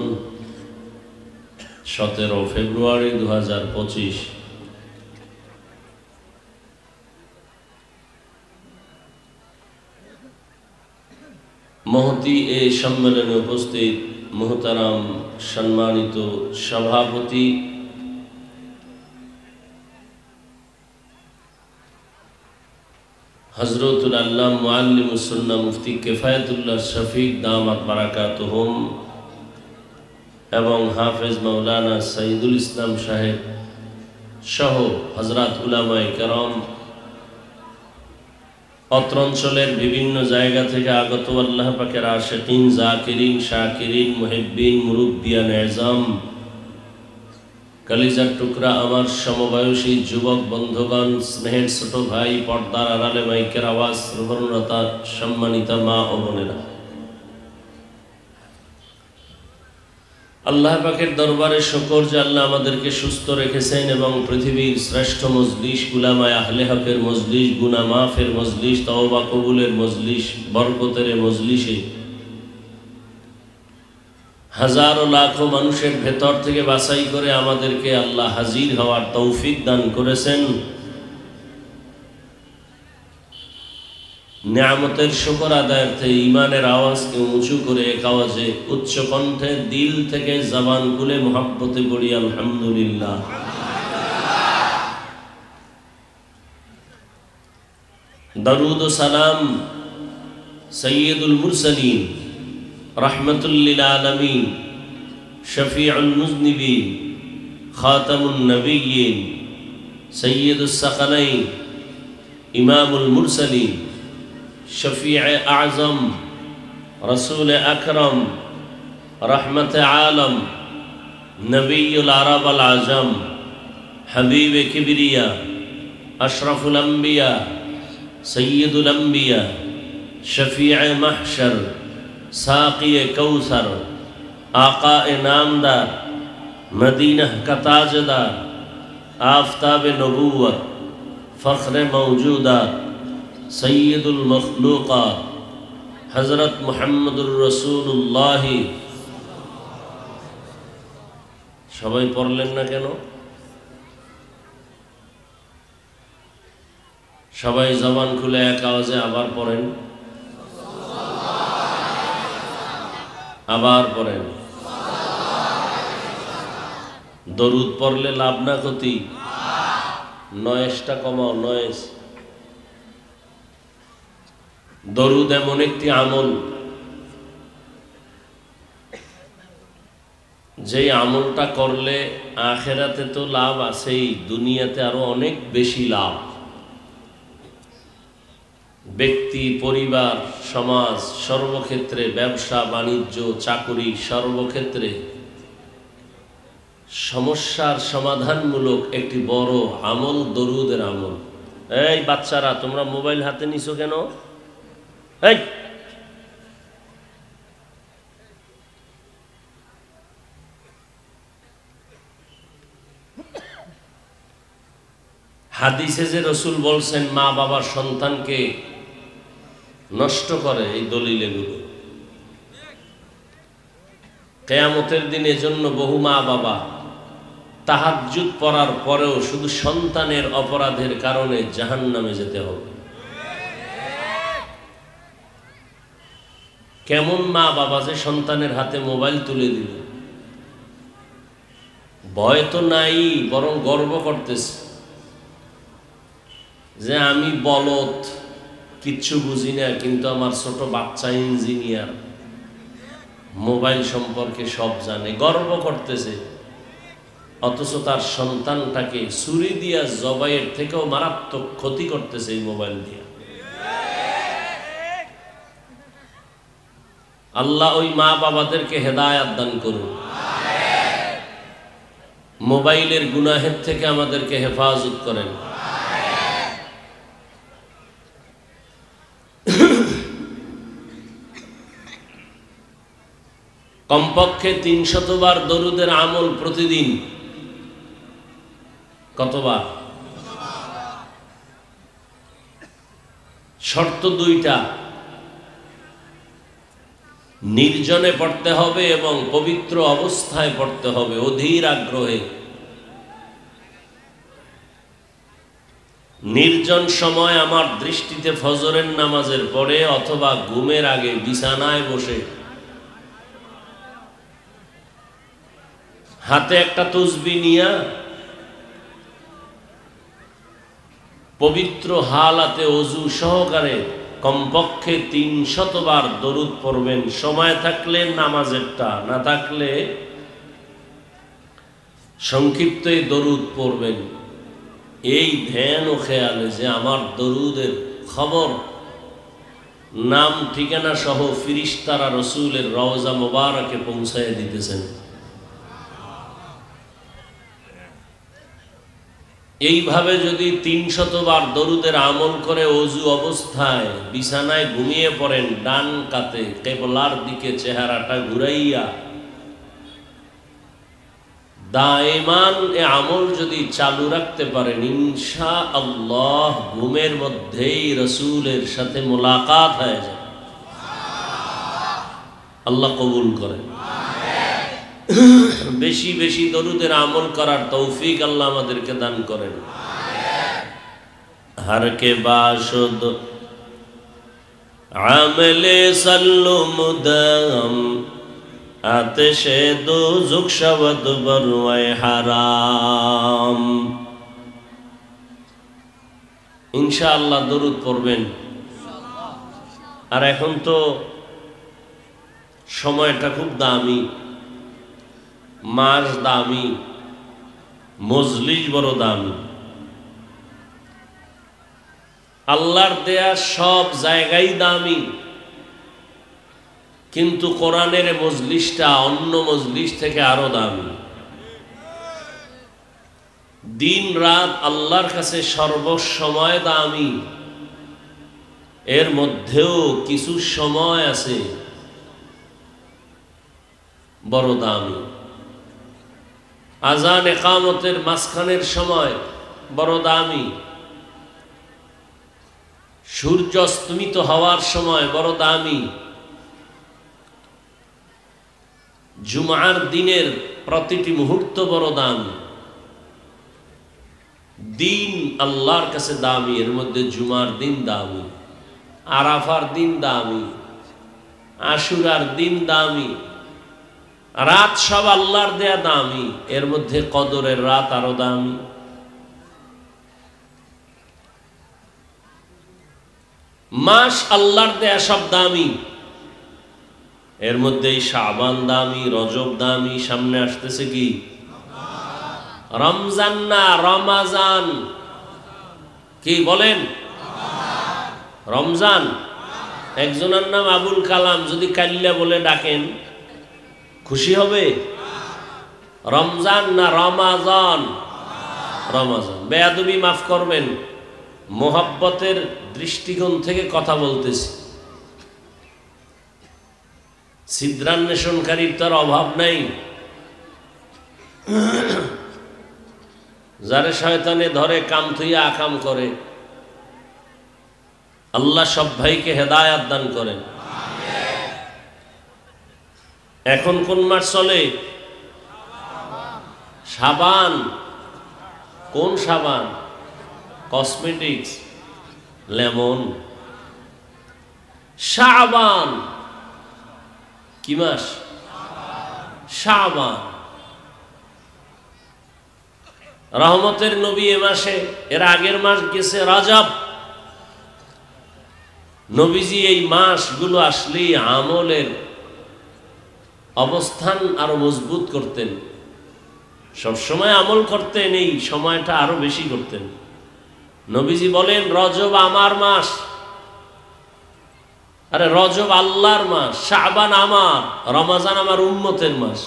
17 ফেব্রুয়ারি 2025 মহতি এই সম্মেলনে উপস্থিত মুহতারাম সম্মানিত সভাপতি হযরতুল আল্লামা মুআল্লিমুস সুন্নাহ মুফতি কিফায়াতুল্লাহ শফিক দামাত বারাকাতুহুম এবং হাফেজ মাওলানা সাইদুল ইসলাম সাহেব সহ হযরত উলামায়ে কেরাম, অত্র অঞ্চলের বিভিন্ন জায়গা থেকে আগত আল্লাহ পাকের আশিকিন, জাকিরিন, শাকিরিন, মুহিব্বিন, মুরব্বিয়ান এজাম, কলিজার টুকরা আমার সমবয়সী যুবক বন্ধুগণ, স্নেহের ছোট ভাই, পর্দার আড়ালে মাইকের আওয়াজ শ্রবণরতা সম্মানিতা মা ও বোনেরা, আল্লাহ পাকের দরবারে শুকর যে আল্লাহ আমাদেরকে সুস্থ রেখেছেন এবং পৃথিবীর শ্রেষ্ঠ মজলিস, উলামায়ে আহলে হকের মজলিস, গুনাহ মাফের মজলিস, তওবা কবুলের মজলিস, বরকতের মজলিসে হাজারো লাখো মানুষের ভেতর থেকে বাছাই করে আমাদেরকে আল্লাহ হাজির হওয়ার তৌফিক দান করেছেন। নিয়ামতের শুকর আদায়ার্থে ঈমানের আওয়াজকে উঁচু করে এক আওয়াজে উচ্চ কণ্ঠে দিল থেকে জবান খুলে মুহাব্বতে পড়ি আলহামদুলিল্লাহ। দরুদ ও সালাম সাইয়্যিদুল মুরসালিন, রাহমাতুল লিল আলামিন, শফিউল মুজনিবিন, খাতামুন নবিয়্যিন, সাইয়্যিদুস সাকালাইন, ইমামুল মুরসালিন, শফিয়ে আজম, রসুল আকরম, রহমত আলম, নবীউল আরব আল আজম, হাবিব কিবরিয়া, আশরাফুল আম্বিয়া, সৈয়দুল আম্বিয়া, শফিয়ে মাহশর, সাকিয়ে কৌসর, আকায়ে নামদার, মদীনাহ का ताजदार, आफताब नबूवत, फख्र मौजूदात, सैयदुल मखलूक़ात, हज़रत मुहम्मदुर रसूलुल्लाह। সবাই পড়লেন না কেন? সবাই জবান খুলে এক আওয়াজে আবার পড়েন, আবার পড়েন। দরুদ পড়লে লাভ না ক্ষতি? নয়েজটা কমাও, নয়েজ। দরুদ এমন একটি আমল, যেই আমলটা করলে আখিরাতে তো লাভ আছেই, দুনিয়াতে আরো অনেক বেশি লাভ। ব্যক্তি, পরিবার, সমাজ, সর্বক্ষেত্রে, ব্যবসা বাণিজ্য, চাকুরি, সর্বক্ষেত্রে সমস্যার সমাধানমূলক একটি বড় আমল দরুদের আমল। এই বাচ্চারা, তোমরা মোবাইল হাতে নিছো কেন? এই হাদিসে যে রসুল বলছেন মা বাবা সন্তানকে নষ্ট করে, এই দলিল এগুলো। কিয়ামতের দিন এজন্য বহু মা বাবা তাহাজ্জুদ পড়ার পরেও শুধু সন্তানের অপরাধের কারণে জাহান্নামে যেতে হবে। কেমন মা বাবা যে সন্তানের হাতে মোবাইল তুলে দিল, ভয় তো নাই, বরং গর্ব করতেছে যে আমি বলদ, কিচ্ছু বুঝি না, কিন্তু আমার ছোট বাচ্চা ইঞ্জিনিয়ার, মোবাইল সম্পর্কে সব জানে, গর্ব করতেছে। অথচ তার সন্তানটাকে ছুরি দিয়া জবাইয়ের থেকেও মারাত্মক ক্ষতি করতেছে এই মোবাইল দিয়ে। আল্লাহ ওই মা বাবাদেরকে হেদায়াত দান করুন, মোবাইলের গুনাহের থেকে আমাদেরকে হেফাজত করেন। কমপক্ষে ৩০০ বার দরুদের আমল প্রতিদিন। কতবার? শর্ত দুইটা, নির্জনে পড়তে হবে এবং পবিত্র অবস্থায় পড়তে হবে, অধীর আগ্রহে। নির্জন সময় আমার দৃষ্টিতে ফজরের নামাজের পরে অথবা ঘুমের আগে বিছানায় বসে হাতে একটা তসবিহ নিয়া পবিত্র হালাতে ওযু সহকারে কমপক্ষে ৩০০ বার দরুদ পড়বেন। সময় থাকলে নামাজেরটা, না থাকলে সংক্ষিপ্ত দরুদ পড়বেন। এই ধ্যান ও খেয়ালে যে আমার দরুদের খবর নাম ঠিকানা সহ ফিরিস্তারা রসুলের রওজা মোবারকে পৌঁছায় দিতেছেন। এইভাবে যদি ৩০০ বার দরুদের আমল করে ওযু অবস্থায় বিছানায় ঘুমিয়ে পড়েন, ডান কাতে কিবলার দিকে চেহারাটা ঘুরাইয়া দায়মান এ আমল যদি চালু রাখতে পারেন, ইনশাআল্লাহ ঘুমের মধ্যেই রসুলের সাথে মোলাকাত হয়ে যায়। আল্লাহ কবুল করেন। বেশি বেশি দরুদের আমল করার তৌফিক আল্লাহ আমাদেরকে দান করেন। हर के बाशुद आमले सल्लु मुदम आतिशे दोज़ख शवद बरवाए हाराम। इंशाअल्लाह दरूद पढ़বেন। আর এখন তো সময়টা খুব দামি, মাস দামি, মজলিস বড় দামি। আল্লাহর দেয়া সব জায়গায় দামি, কিন্তু কোরআনের মজলিসটা অন্য মজলিস থেকে আরো দামি। দিন রাত আল্লাহর কাছে সর্বসময় দামি, এর মধ্যেও কিছু সময় আছে বড় দামি। আজান ইকামতের মাঝখানের সময় বড় দামি, সূর্য অস্তমিত হওয়ার সময় বড় দামি, জুমার দিনের প্রতিটি মুহূর্ত বড় দামি। দিন আল্লাহর কাছে দামি, এর মধ্যে জুমার দিন দামি, আরাফার দিন দামি, আশুরার দিন দামি, রাত সব আল্লাহর দেয়া দামি, এর মধ্যে কদরের রাত আরো দামি। মাস আল্লাহর দেয়া সব দামি, এর মধ্যে শাবান দামি, রজব দামি, সামনে আসতেছে কি রমজান না রমাজান, কি বলেন? রমজান। একজনের নাম আবুল কালাম, যদি কাল্লা বলে ডাকেন খুশি হবে? রমজান না রমাজান? রমাজান। বেয়াদবি মাফ করবেন, মোহাব্বতের দৃষ্টিকোণ থেকে কথা বলতেছি। ছিদ্রান্বেষণকারীর তার অভাব নাই। যারে শয়তানে ধরে কাম থুইয়া আকাম করে, আল্লাহ সব ভাইকে হেদায়াত দান করেন। এখন কোন মাস চলে? শাবান। কোন সাবান? Cosmetics, lemon. শাবান কি মাস? শাবান। রহমতের নবী এ মাসে, এর আগের মাস গেছে রজব। নবীজি এই মাসগুলো আসলেই আমলের অবস্থান আরো মজবুত করতেন, সবসময় আমল করতেন, এই সময়টা আরো বেশি করতেন। নবীজি বলেন রজব আমার মাস। আরে রজব আল্লাহর মাস, শাবান আমার, রমজান আমার উম্মতের মাস।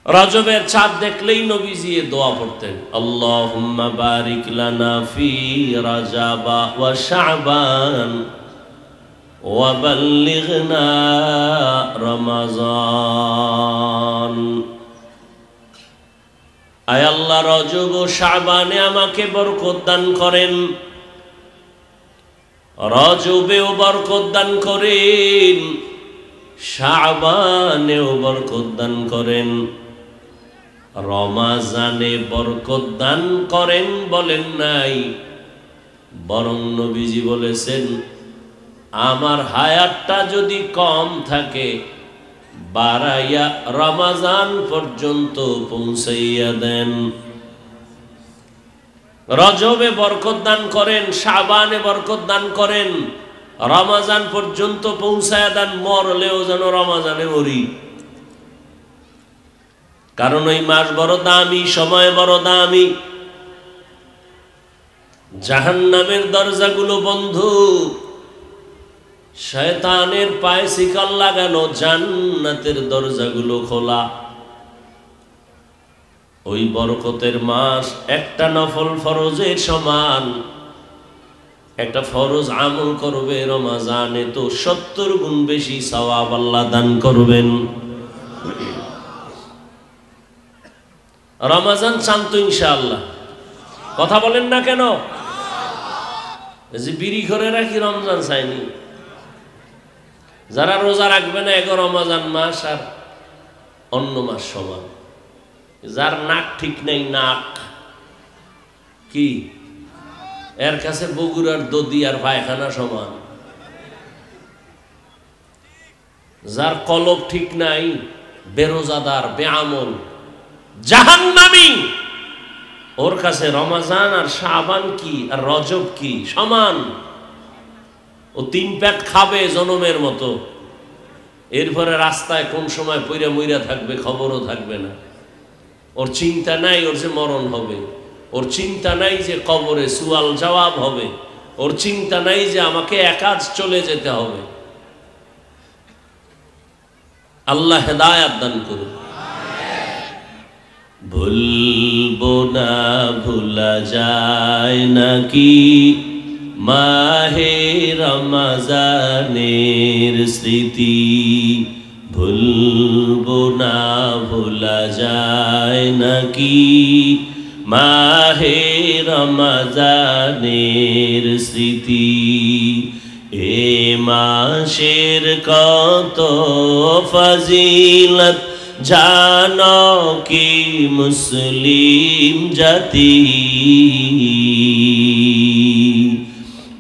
রজবের চাঁদ দেখলেই নবীজি দোয়া পড়তেন, আল্লাহুম্মা বারিক লানা ফি রজবা ওয়া শাবান ওয়া বাল্লিগনা রমাজান। আয় আল্লাহ, রজব ও শাবানে আমাকে বরকত দান করেন, রজবেও বরকত দান করেন, শাবানেও বরকত দান করেন, রমাজানে বরকত দান করেন বলেন নাই, বরং নবীজি বলেছেন আমার হায়াতটা যদি কম থাকে বাড়াইয়া রমাজান পর্যন্ত পৌঁছাইয়া দেন। রজবে বরকত দান করেন, শাবানে বরকত দান করেন, রমাজান পর্যন্ত পৌঁছায়া দেন, মরলেও যেন রমাজানে মরি। কারণ ওই মাস বড় দামি, সময় বড় দামি। জাহান্নামের দরজাগুলো বন্ধ, শয়তানের পায়ে শিকল লাগানো, জান্নাতের দরজাগুলো খোলা। ওই বরকতের মাস একটা নফল ফরজের সমান। একটা ফরজ আমল করবে রমাজানে তো 70 গুণ বেশি সওয়াব আল্লাহ দান করবেন। রমাজান চান তো ইনশাআল্লাহ? কথা বলেন না কেন? যে বিড়ি করে রাখি রমজান চাইনি। যারা রোজা রাখবে না এগো রমাজান মাস আর অন্য মাস সমান। যার নাক ঠিক নেই, নাক কি এর কাছে বগুড়ার দদি আর পায়খানা সমান। যার কলব ঠিক নাই, বেরোজাদার, বেআমল, জাহান্নামী, ওর কাছে রমাজান আর শাবান কি আর রজব কি সমান। ও 3 পেট খাবে জনমের মতো, এরপরে রাস্তায় কোন সময় পইরা মইরা থাকবে খবরও থাকবে না। ওর চিন্তা নাই ওর যে মরণ হবে, ওর চিন্তা নাই যে কবরে সুয়াল জবাব হবে, ওর চিন্তা নাই যে আমাকে একাজ চলে যেতে হবে। আল্লাহ হেদায়াত দান করুন। ভুলবো না ভুলা যায় নাকি মাহে রমজানের স্মৃতি, ভুলবো না ভুলা যায় নাকি মাহে রমজানের স্মৃতি। এ মাসের কত ফজিলত জানো কি মুসলিম জাতি,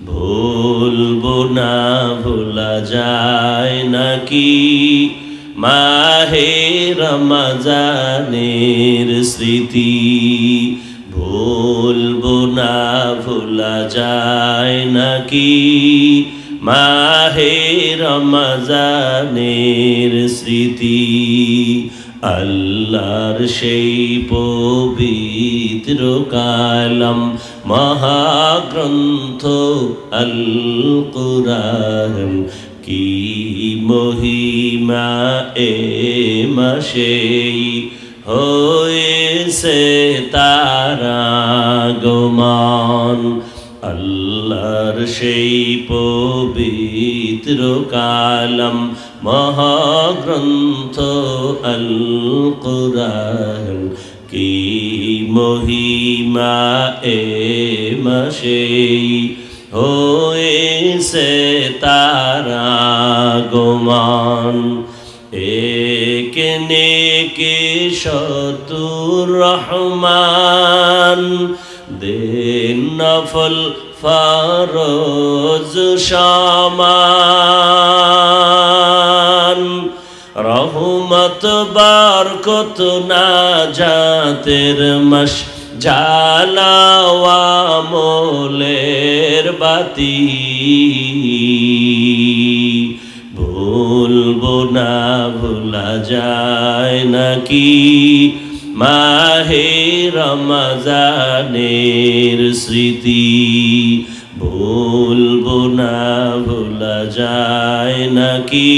ভুলবো না ভোলা যায় নাকি মাহে রমজানের স্মৃতি, ভুলবো না ভোলা যায় নাকি মাহে রমজানের স্মৃতি। আল্লাহর সেই পবিত্র কালাম মহাগ্রন্থ আল কুরআন, কি মহিমা এ মাসেই হয়েছে তারা আগমন। আল্লাহর সেই পবিত্র কালাম মহাগ্রন্থ আল কুরআন, কি মহিমা এ মাসেই হয়েছে তারা আগমন। একে নেকে শতুর রহমান দেন নফল ফরজ সমান, রহমত বরকত নাজাতের মাস জ্বালাওয়া মোলের বাতি, ভুলবো না ভোলা যায় নাকি মাহে রমজানের স্মৃতি, ভুলবো না ভোলা যায় নাকি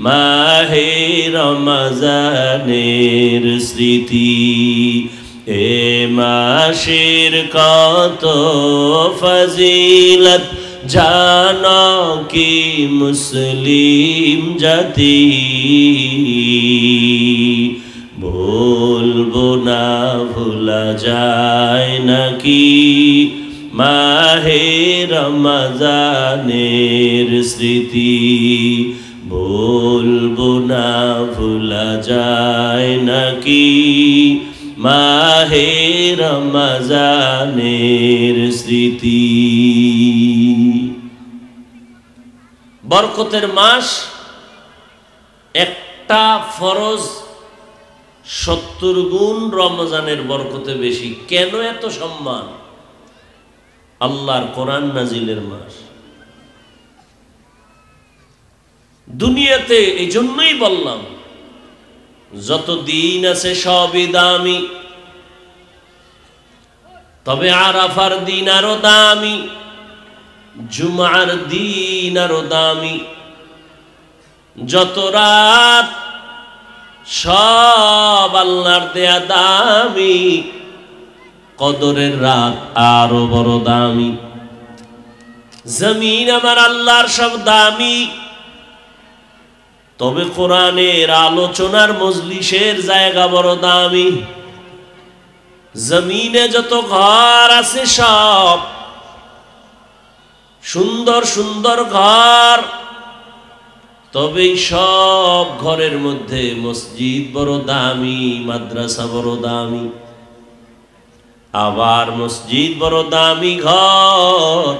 মাহে রমজানের স্মৃতি। এ মাসের কত ফজিলত জানো কি মুসলিম জাতি, ভুলবো না ভোলা যায় নাকি মাহে রমজানের স্মৃতি, বলবো না ভোলা যায় নাকি মাহে রমজানের স্মৃতি। বরকতের মাস, একটা ফরজ 70 গুণ রমজানের বরকতে বেশি। কেন এত সম্মান? আল্লাহর কোরআন নাজিলের মাস। দুনিয়াতে এই জন্যই বললাম যত দিন আছে সবই দামি, তবে আরাফার দিন আরো দামি, জুমার দিন আরো দামি। যত রাত সব আল্লাহর দেয়া দামি, কদরের রাত আরো বড় দামি। জমিন আমার আল্লাহর সব দামি, তবে কোরআনের আলোচনার মজলিসের জায়গা বড় দামি। জমিনে যত ঘর আছে সব সুন্দর সুন্দর ঘর, তবে সব ঘরের মধ্যে মসজিদ বড় দামি, মাদ্রাসা বড় দামি। আবার মসজিদ বড় দামি ঘর,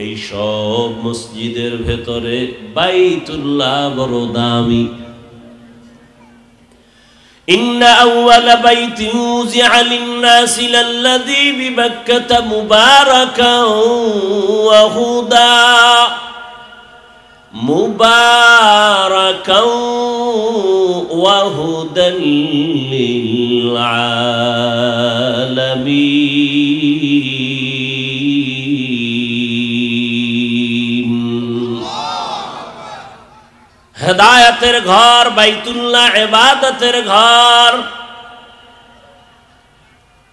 এই সব মসজিদের ভেতরে বাইতুল্লাহ বড় দামি। ইন্না আউওয়ালা বাইতিন উযিআ লিন-নাসি লাল্লাযী বিবাক্কাতা মুবারাকান ওয়া হুদা, মুবারাকান ওয়া হুদান লিল আলামিন। হেদায়েতের ঘর বাইতুল্লাহ, ইবাদতের ঘর।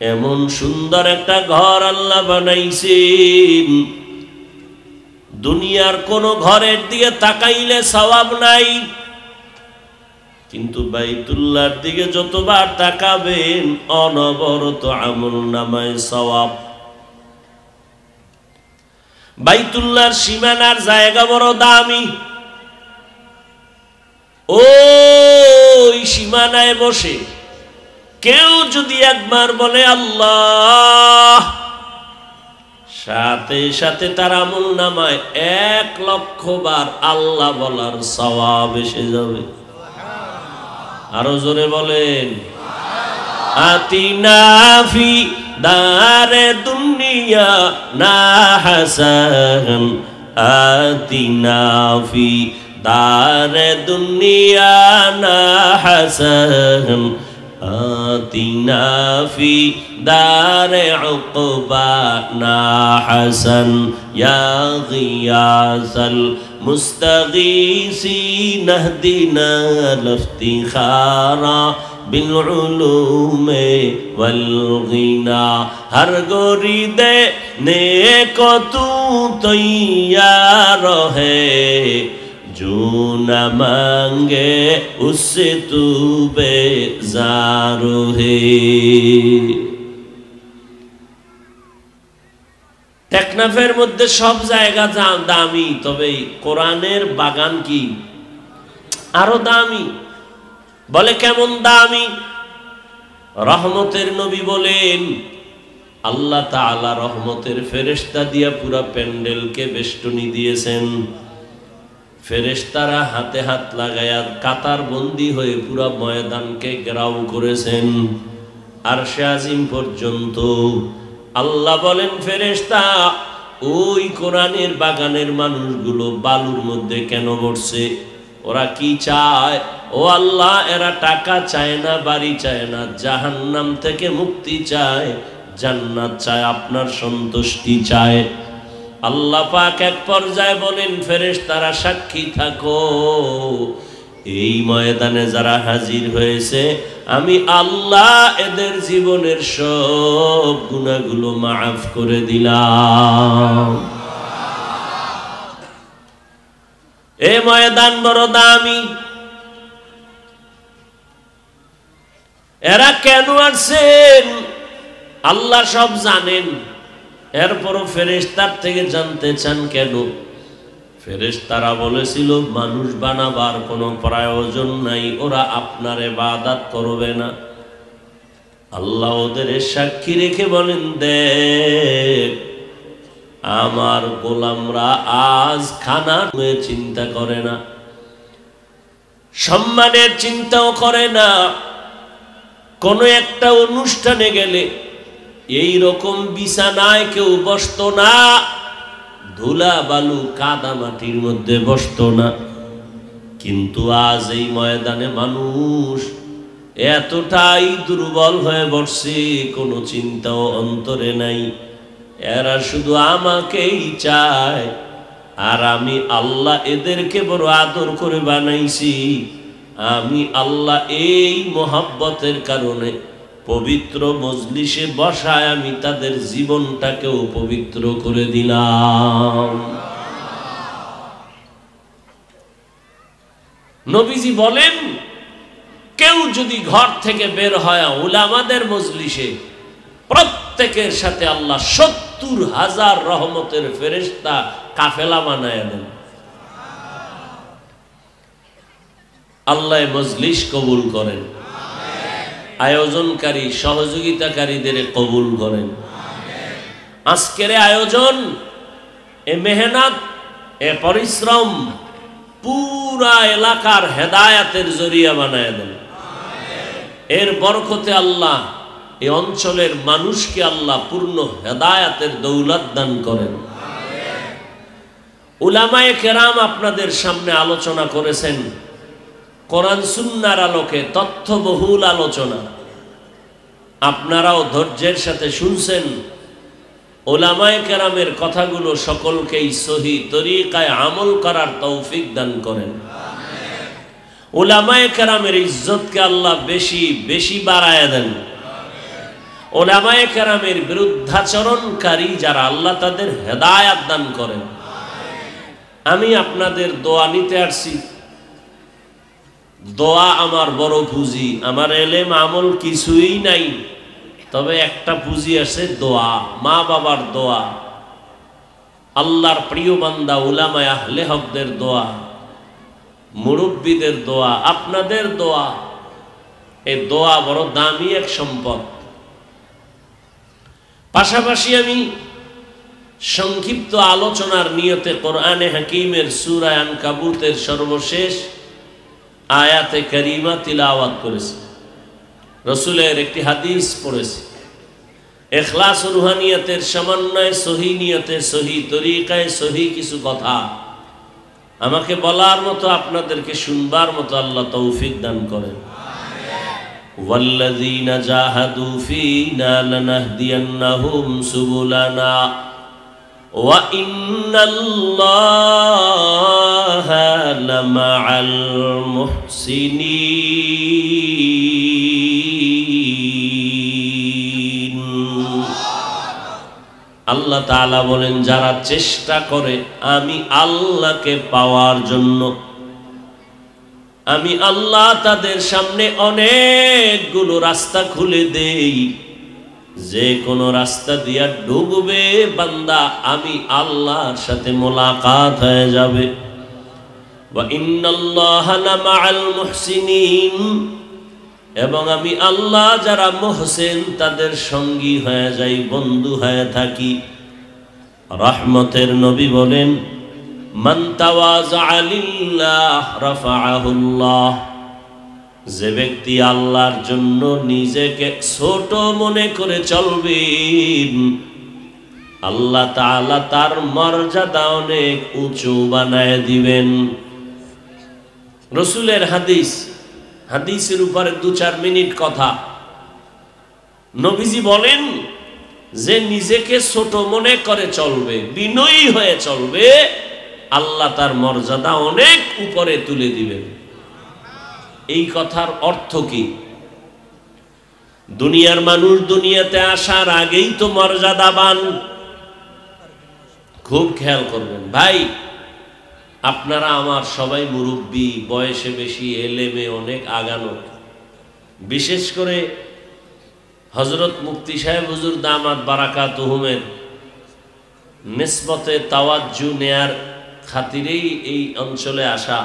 এমন সুন্দর একটা ঘর আল্লাহ বানাইছেন, দুনিয়ার কোন ঘরের দিকে তাকাইলে সওয়াব নাই, কিন্তু বাইতুল্লাহর দিকে যতবার তাকাবেন অনবরত আমলনামায় সওয়াব। বাইতুল্লাহর সীমানার জায়গা বড় দামি। ওই সীমানায় বসে কেউ যদি একবার বলে আল্লাহ, সাথে সাথে তার আমলনামায় 1,00,000 বার আল্লাহ বলার সওয়াব এসে যাবে। আরো জোরে বলেন আতিনা ফি দারে দুনিয়া না হাসান, আতিনা ফি দারে দুনিয়া না হাসান, আতিনা ফি দারে উকবা না হাসান, ইয়া গিয়াসাল মুস্তাগীসিন ইহদিনা লিফতিখারা বিল উলুমে ওয়াল গিনা। হর গরিদে নেক তু তৈয়ার হে, जो न मांगे उससे तू बेजार है। টেকনাফের মধ্যে সব জায়গা দামি, তবে কোরআনের বাগান কি আরো দামি। বলে কেমন দামি? রহমতের নবী বলেন আল্লাহ তাআলা রহমতের ফেরেশতা দিয়া পুরা প্যান্ডেলকে বেষ্টনী দিয়েছেন। ফেরেশতারা হাতে হাত লাগায়া কাতার বন্দী হয়ে পুরা ময়দানকে ঘেরাও করেছেন আরশে আজিম পর্যন্ত। আল্লাহ বলেন ফেরেশতা, ওই কোরআনের বাগানের মানুষগুলো বালুর মধ্যে কেন বসছে? ওরা কি চায়? ও আল্লাহ, এরা টাকা চায় না, বাড়ি চায় না, জাহান্নাম থেকে মুক্তি চায়, জান্নাত চায়, আপনার সন্তুষ্টি চায়। আল্লাহ পাক এক পর্যায়ে বলেন ফেরেশতারা সাক্ষী থাকো, এই ময়দানে যারা হাজির হয়েছে আমি আল্লাহ এদের জীবনের সব গুনাহগুলো মাফ করে দিলাম। এই ময়দান বড় দামি। এরা কেন আসছেন আল্লাহ সব জানেন, এরপরও ফেরেশতার থেকে জানতে চান কেন? ফেরেশতারা বলেছিল মানুষ বানাবার কোনো প্রয়োজন নাই, ওরা আপনার ইবাদত করবে না। আল্লাহ ওদের সাক্ষী রেখে বলেন, দেখ আমার গোলামরা আজ খানার চিন্তা করে না, সম্মানের চিন্তাও করে না। কোনো একটা অনুষ্ঠানে গেলে এই রকম বিছানায় কেউ বসতো না, ধুলা বালু কাদা মাটির মধ্যে বসতো না। কিন্তু আজ এই ময়দানে মানুষ এতটাই দুর্বল হয়ে বসছে, কোনো চিন্তাও অন্তরে নাই। এরা শুধু আমাকেই চায়, আর আমি আল্লাহ এদেরকে বড় আদর করে বানাইছি। আমি আল্লাহ এই মোহাব্বতের কারণে পবিত্র মজলিসে বসায় আমি তাদের জীবনটাকেও পবিত্র করে দিলাম। নবীজি বলেন, কেউ যদি ঘর থেকে বের হয় উলামাদের মজলিসে, প্রত্যেকের সাথে আল্লাহ ৭০,০০০ রহমতের ফেরেশতা কাফেলা বানায় দেন। আল্লাহ মজলিস কবুল করেন, আয়োজনকারী সহযোগিতাকারীদের কবুল করেন। আজকের আয়োজন, এ মেহনত, এ পরিশ্রম পুরা এলাকার হেদায়াতের জরিয়া বানায় দেন। এর বরকতে আল্লাহ এই অঞ্চলের মানুষকে আল্লাহ পূর্ণ হেদায়াতের দৌলত দান করেন। উলামায়ে কেরাম আপনাদের সামনে আলোচনা করেছেন, কোরআন সুন্নাহর আলোকে তথ্যবহুল আলোচনা। আপনারাও ধৈর্যের সাথে শুনছেন। উলামায়ে কেরামের কথাগুলো সকলকেই সহি তরিকায় আমল করার তৌফিক দান করেন। উলামায়ে কেরামের ইজ্জতকে আল্লাহ বেশি বেশি বাড়ায় দেন। উলামায়ে কেরামের বিরুদ্ধাচরণকারী যারা, আল্লাহ তাদের হেদায়াত দান করেন। আমি আপনাদের দোয়া নিতে আসছি। দোয়া আমার বড় পুঁজি। আমার এলেম আমল কিছুই নাই, তবে একটা পুঁজি আছে, দোয়া। মা বাবার দোয়া, আল্লাহর প্রিয় বান্দা উলামায়ে আহলে হকদের দোয়া, মুরব্বীদের দোয়া, আপনাদের দোয়া। এই দোয়া বড় দামি এক সম্পদ। পাশাপাশি আমি সংক্ষিপ্ত আলোচনার নিয়তে কোরআনে হাকিমের সূরা আনকাবুতের সর্বশেষ আয়াতে কারিমা তিলাওয়াত করেছি, রসুলের একটি হাদিস পড়েছি। ইখলাস ও রুহানিয়তের সমন্বয়ে সহি নিয়তে, সহি তরিকায়, সহি কিছু কথা আমাকে বলার মতো, আপনাদেরকে শুনবার মতো আল্লাহ তৌফিক দান করেন। ওয়াল্লাযীনা জাহাদু ফীনা লানাহদিয়ান্নাহুম সুবুলানা ওয়া ইন্নাল্লাহা লামাআল মুহসিনিন। আল্লাহ তাআলা বলেন, যারা চেষ্টা করে আমি আল্লাহকে পাওয়ার জন্য, আমি আল্লাহ তাদের সামনে অনেকগুলো রাস্তা খুলে দেই। যে কোনো রাস্তা দিয়া ঢুকবে বান্দা, আমি আল্লাহর সাথে মোলাকাত হয়ে যাবে। ওয়া ইন্নাল্লাহা লামাআল মুহসিনিন, এবং আমি আল্লাহ যারা মুহসিন তাদের সঙ্গী হয়ে যাই, বন্ধু হয়ে থাকি। রহমতের নবী বলেন, মান তাওয়াযা লিল্লাহ রাফাআহুল্লাহ। যে ব্যক্তি আল্লাহর জন্য নিজেকে ছোট মনে করে চলবে, আল্লাহ তাআলা তার মর্যাদা অনেক উঁচু বানায় দিবেন। রসুলের হাদিস, হাদিসের উপরে ২-৪ মিনিট কথা। নবীজি বলেন, যে নিজেকে ছোট মনে করে চলবে, বিনয়ী হয়ে চলবে, আল্লাহ তার মর্যাদা অনেক উপরে তুলে দিবেন। এই কথার অর্থ কি? দুনিয়ার মানুষ দুনিয়াতে আসার আগেই তো মর্যাদাবান। খুব খেয়াল করবেন ভাই, আপনারা আমার সবাই মুরব্বী, বয়সে বেশি, এলেমে অনেক আগানো। বিশেষ করে হযরত মুফতি সাহেব হুজুর দামাত বারাকাতুহুমের নিসবতে তাওয়াজ্জু নেয়ার খাতিরেই এই অঞ্চলে আসা।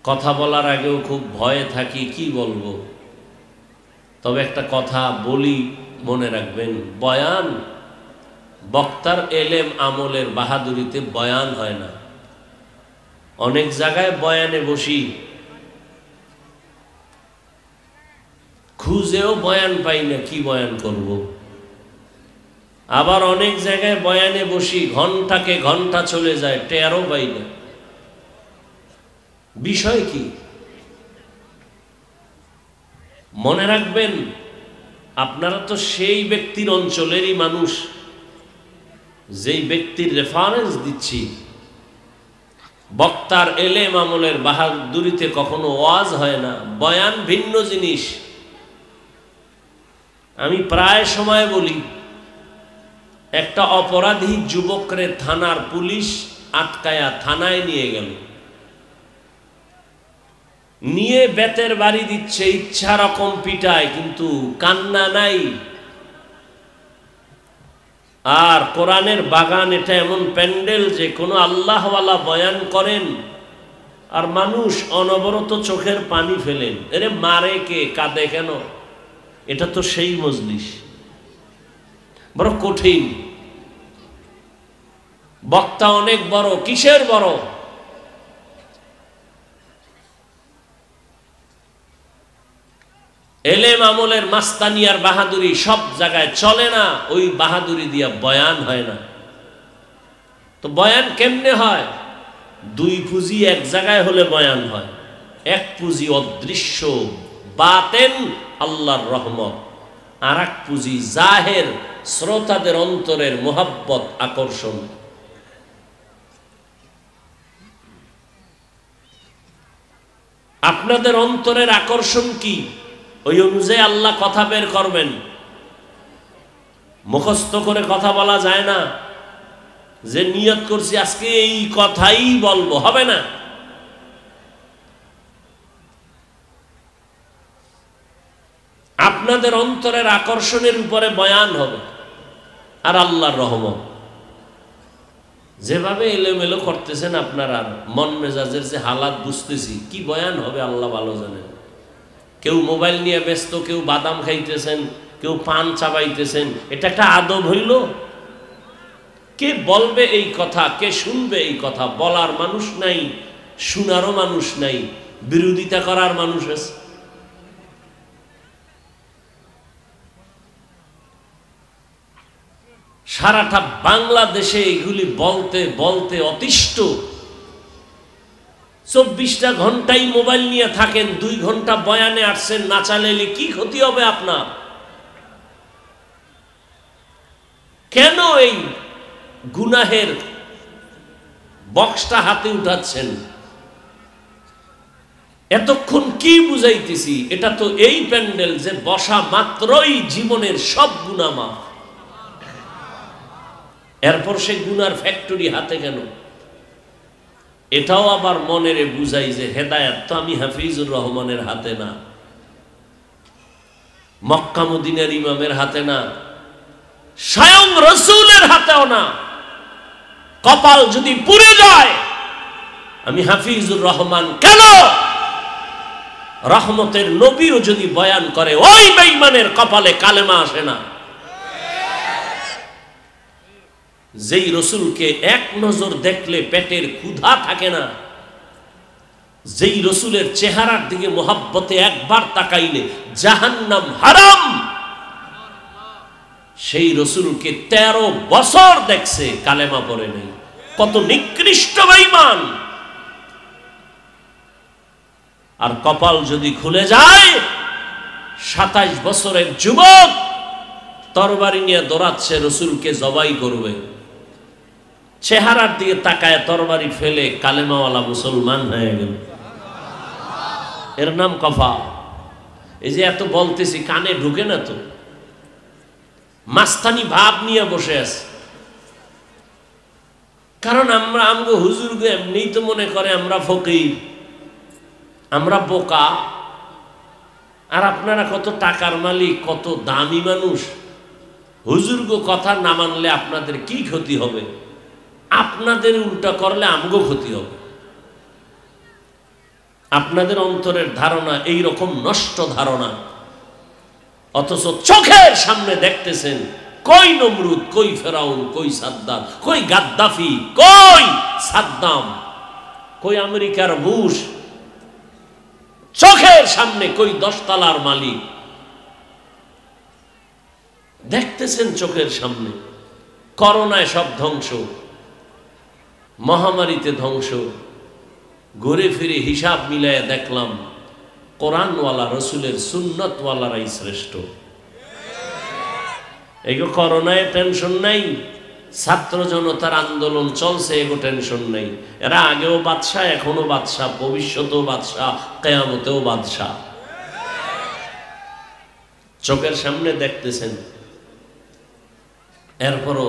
কথা বলার আগেও খুব ভয়ে থাকি, কি বলবো। তবে একটা কথা বলি, মনে রাখবেন, বয়ান, বক্তার এলেম আমলের বাহাদুরিতে বয়ান হয় না। অনেক জায়গায় বয়ানে বসি, খুঁজেও বয়ান পাই না, কি বয়ান করব। আবার অনেক জায়গায় বয়ানে বসি, ঘন্টাকে ঘন্টা চলে যায়, টেরও পাই না। বিষয় কি? মনে রাখবেন, আপনারা তো সেই ব্যক্তির অঞ্চলেরই মানুষ, যেই ব্যক্তির রেফারেন্স দিচ্ছি। বক্তার এলেম আমলের বাহাদুরিতে কখনো ওয়াজ হয় না, বয়ান ভিন্ন জিনিস। আমি প্রায় সময় বলি, একটা অপরাধী যুবকরে থানার পুলিশ আটকায়া থানায় নিয়ে গেল, নিয়ে বেতের বাড়ি দিচ্ছে, ইচ্ছা রকম পিটায়, কিন্তু কান্না নাই। আর কোরআনের বাগান, এটা এমন প্যান্ডেল যে কোনো আল্লাহওয়ালা বয়ান করেন আর মানুষ অনবরত চোখের পানি ফেলেন। এরে মারে কে, কাঁদে কেন? এটা তো সেই মজলিস, বড় কঠিন। বক্তা অনেক বড়, কিসের বড়? এলেম আমলের মাস্তানিয়ার বাহাদুরি সব জায়গায় চলে না, ওই বাহাদুরি দিয়া বয়ান হয় না। তো বয়ান কেমনে হয়? দুই পুঁজি এক জায়গায় হলে বয়ান হয়। এক পুঁজি অদৃশ্য বাতেন আল্লাহর রহমত, আর এক পুঁজি জাহের শ্রোতাদের অন্তরের মোহাব্বত আকর্ষণ। আপনাদের অন্তরের আকর্ষণ কি? ওই অনুযায়ী আল্লাহ কথা বের করবেন। মুখস্থ করে কথা বলা যায় না, যে নিয়ত করছি আজকে এই কথাই বলবো, হবে না। আপনাদের অন্তরের আকর্ষণের উপরে বয়ান হবে। আর আল্লাহর রহমত, যেভাবে এলোমেলো করতেছেন আপনারা, মন মেজাজের যে হালাত বুঝতেছি, কি বয়ান হবে আল্লাহ ভালো জানেন। কেউ মোবাইল নিয়ে ব্যস্ত, কেউ বাদাম খাইতেছেন, কেউ পান চাবাইতেছেন। এটা একটা আদব হইল? কে বলবে এই কথা, কে শুনবে এই কথা? বলার মানুষ নাই, শোনারও মানুষ নাই, বিরোধিতা করার মানুষ আছে। সারাটা বাংলাদেশে এগুলি বলতে বলতে অতিষ্ঠ। 24টা ঘন্টাই মোবাইল নিয়ে থাকেন, 2 ঘন্টা বয়ানে আসছেন, না চালাইলে কি ক্ষতি হবে আপনার? কেন এই গুনাহের বক্সটা হাতে উঠাচ্ছেন? এতক্ষণ কি বুঝাইতেছি? এটা তো এই প্যান্ডেল যে বসা মাত্রই জীবনের সব গুনাহ মাফ। এরপর সে গুনার ফ্যাক্টরি হাতে কেন? এটাও আবার মনের বুঝাই যে হেদায়েত তো আমি হাফিজুর রহমানের হাতে না, মক্কা মদিনার ইমামের হাতে না, স্বয়ং রাসূলের হাতেও না। কপাল যদি পুড়ে যায়, আমি হাফিজুর রহমান কেন? রহমতের নবীও যদি বয়ান করে, ওই বেঈমানের কপালে কালেমা আসে না। যেই রসুলকে এক নজর দেখলে পেটের ক্ষুধা থাকে না, যেই রসুলের চেহারার দিকে মোহাব্বতে একবার তাকাইলে জাহান্নাম হারাম, সেই রসুলকে 13 বছর দেখছে, কালেমা পড়ে নেই। কত নিকৃষ্ট বেঈমান! আর কপাল যদি খুলে যায়, 27 বছরের যুবক তরবারি নিয়ে দৌড়াচ্ছে, রসুলকে জবাই করবে, চেহারার দিকে তাকায় তরবারি ফেলে কালেমাওয়ালা মুসলমান হয়ে গেল। এর নাম কফা। এই যে এত বলতেছি, কানে ঢুকে না তো, মাস্তানি ভাব নিয়ে বসে আছে। কারণ আমরা আমগো হুজুরকে এমনিই তো মনে করে আমরা ফকির, আমরা বোকা। আর আপনারা কত টাকার মালিক, কত দামি মানুষ। হুজুরগো কথা না মানলে আপনাদের কি ক্ষতি হবে? আপনাদের উল্টা করলে আমগো ক্ষতি হবে। আপনাদের অন্তরের ধারণা এই রকম নষ্ট ধারণা, অথচ চোখের সামনে দেখতেছেন কই নমরুদ, কই ফেরাউন, কই সাদ্দাম, কই গাদ্দাফি, কই সাদ্দাম, কই আমেরিকার বুশ, চোখের সামনে কই 10 তলার মালিক দেখতেছেন চোখের সামনে। করোনায় সব ধ্বংস, মহামারীতে ধ্বংস। ঘুরে ফিরে হিসাব মিলাইয়া দেখলাম কোরআনওয়ালা রসুলের সুন্নতওয়ালারাই শ্রেষ্ঠ। এগো করোনায় টেনশন নাই, ছাত্র জনতার আন্দোলন চলছে, এগো টেনশন নাই। এরা আগেও বাদশাহ, এখনো বাদশাহ, ভবিষ্যতেও বাদশাহ, কিয়ামতেও বাদশাহ। চোখের সামনে দেখতেছেন, এরপরও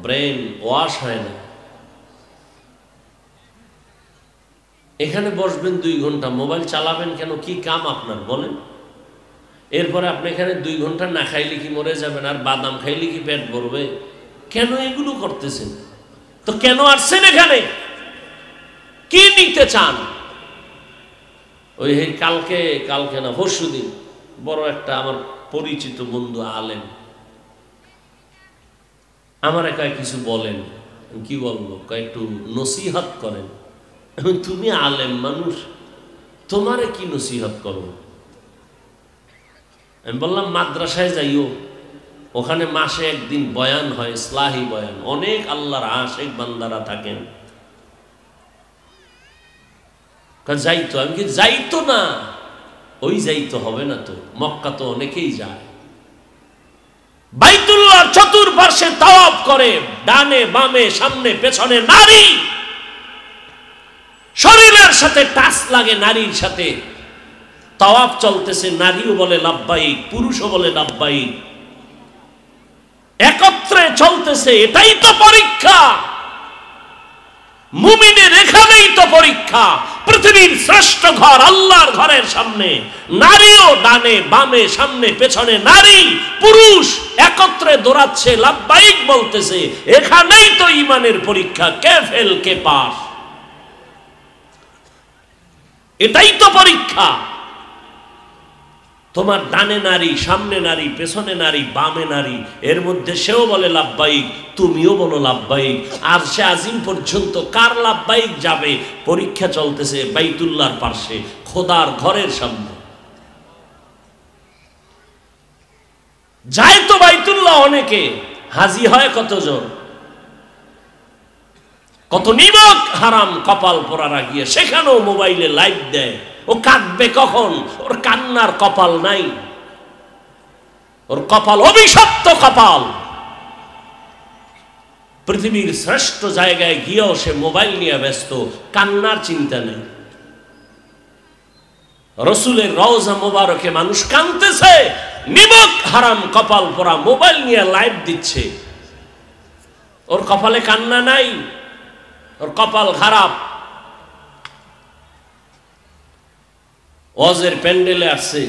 ব্রেন ওয়াশ হয় না। এখানে বসবেন 2 ঘন্টা, মোবাইল চালাবেন কেন? কি কাম আপনার বলেন? এরপরে আপনি এখানে 2 ঘন্টা না খাইলে কি মরে যাবেন? আর বাদাম খাইলে কি পেট ভরবে? কেন এগুলো করতেছেন? তো কেন আসছেন এখানে? কি নিতে চান? ওই কালকে না পরশুদিন বড় একটা আমার পরিচিত বন্ধু আলেম আমার কয় কিছু বলেন। কি বলবো? কয় একটু নসিহত করেন। তুমি আলেম মানুষ, তোমারে কি নসিহত করব? আমি বললাম মাদ্রাসায় যাইও, ওখানে মাসে একদিন বয়ান হয়, ইসলাহি বয়ান, অনেক আল্লাহর আশিক বান্দারা থাকেন। যাইতো? আমি কি যাইতো না? ওই যাইতো হবে না তো, মক্কা তো অনেকেই যায়। বাইতুল্লাহর চতুর্পার্শ্বে তাওয়াফ করে, ডানে বামে সামনে পেছনে নারী, শরীরের সাথে টাচ লাগে নারীর সাথে। তাওয়াফ চলতেছে, নারীও বলে লাব্বাইক, পুরুষও বলে লাব্বাইক, একত্রে চলতেছে। এটাই তো পরীক্ষা। মুমিনের এখানেই তো পরীক্ষা। পৃথিবীর শ্রেষ্ঠ ঘর আল্লাহর ঘরের সামনে নারীও ডানে বামে সামনে পেছনে নারী পুরুষ একত্রে দৌড়াচ্ছে, লাব্বাইক বলতেছে। এখানেই তো ঈমানের পরীক্ষা, কে ফেল কে পাস। এটাই তো পরীক্ষা। তোমার ডানে নারী, সামনে নারী, পেছনে নারী, বামে নারী, এর মধ্যে সেও বলে লাব্বাইক, তুমিও বলো লাব্বাইক। আর সে আজিম পর্যন্ত কার লাব্বাইক যাবে? পরীক্ষা চলতেছে বাইতুল্লাহর পাশে, খোদার ঘরের সামনে। যায় তো বাইতুল্লাহ অনেকে, হাজি হয় কতজন? কত নিমক হারাম কপাল পরারা গিয়ে সেখানেও মোবাইলে লাইভ দেয়। ও কাঁদবে কখন? ওর কান্নার কপাল নাই, ওর কপাল অভিশপ্ত কপাল। পৃথিবীর শ্রেষ্ঠ জায়গায় গিয়েও সে মোবাইল নিয়ে ব্যস্ত, কান্নার চিন্তা নেই। রসুলের রওজা মোবারকে মানুষ কাঁদতেছে, নিমক হারাম কপাল পরা মোবাইল নিয়ে লাইভ দিচ্ছে। ওর কপালে কান্না নাই, ওর কপাল খারাপ। ওয়াজের প্যান্ডেলে আসছে,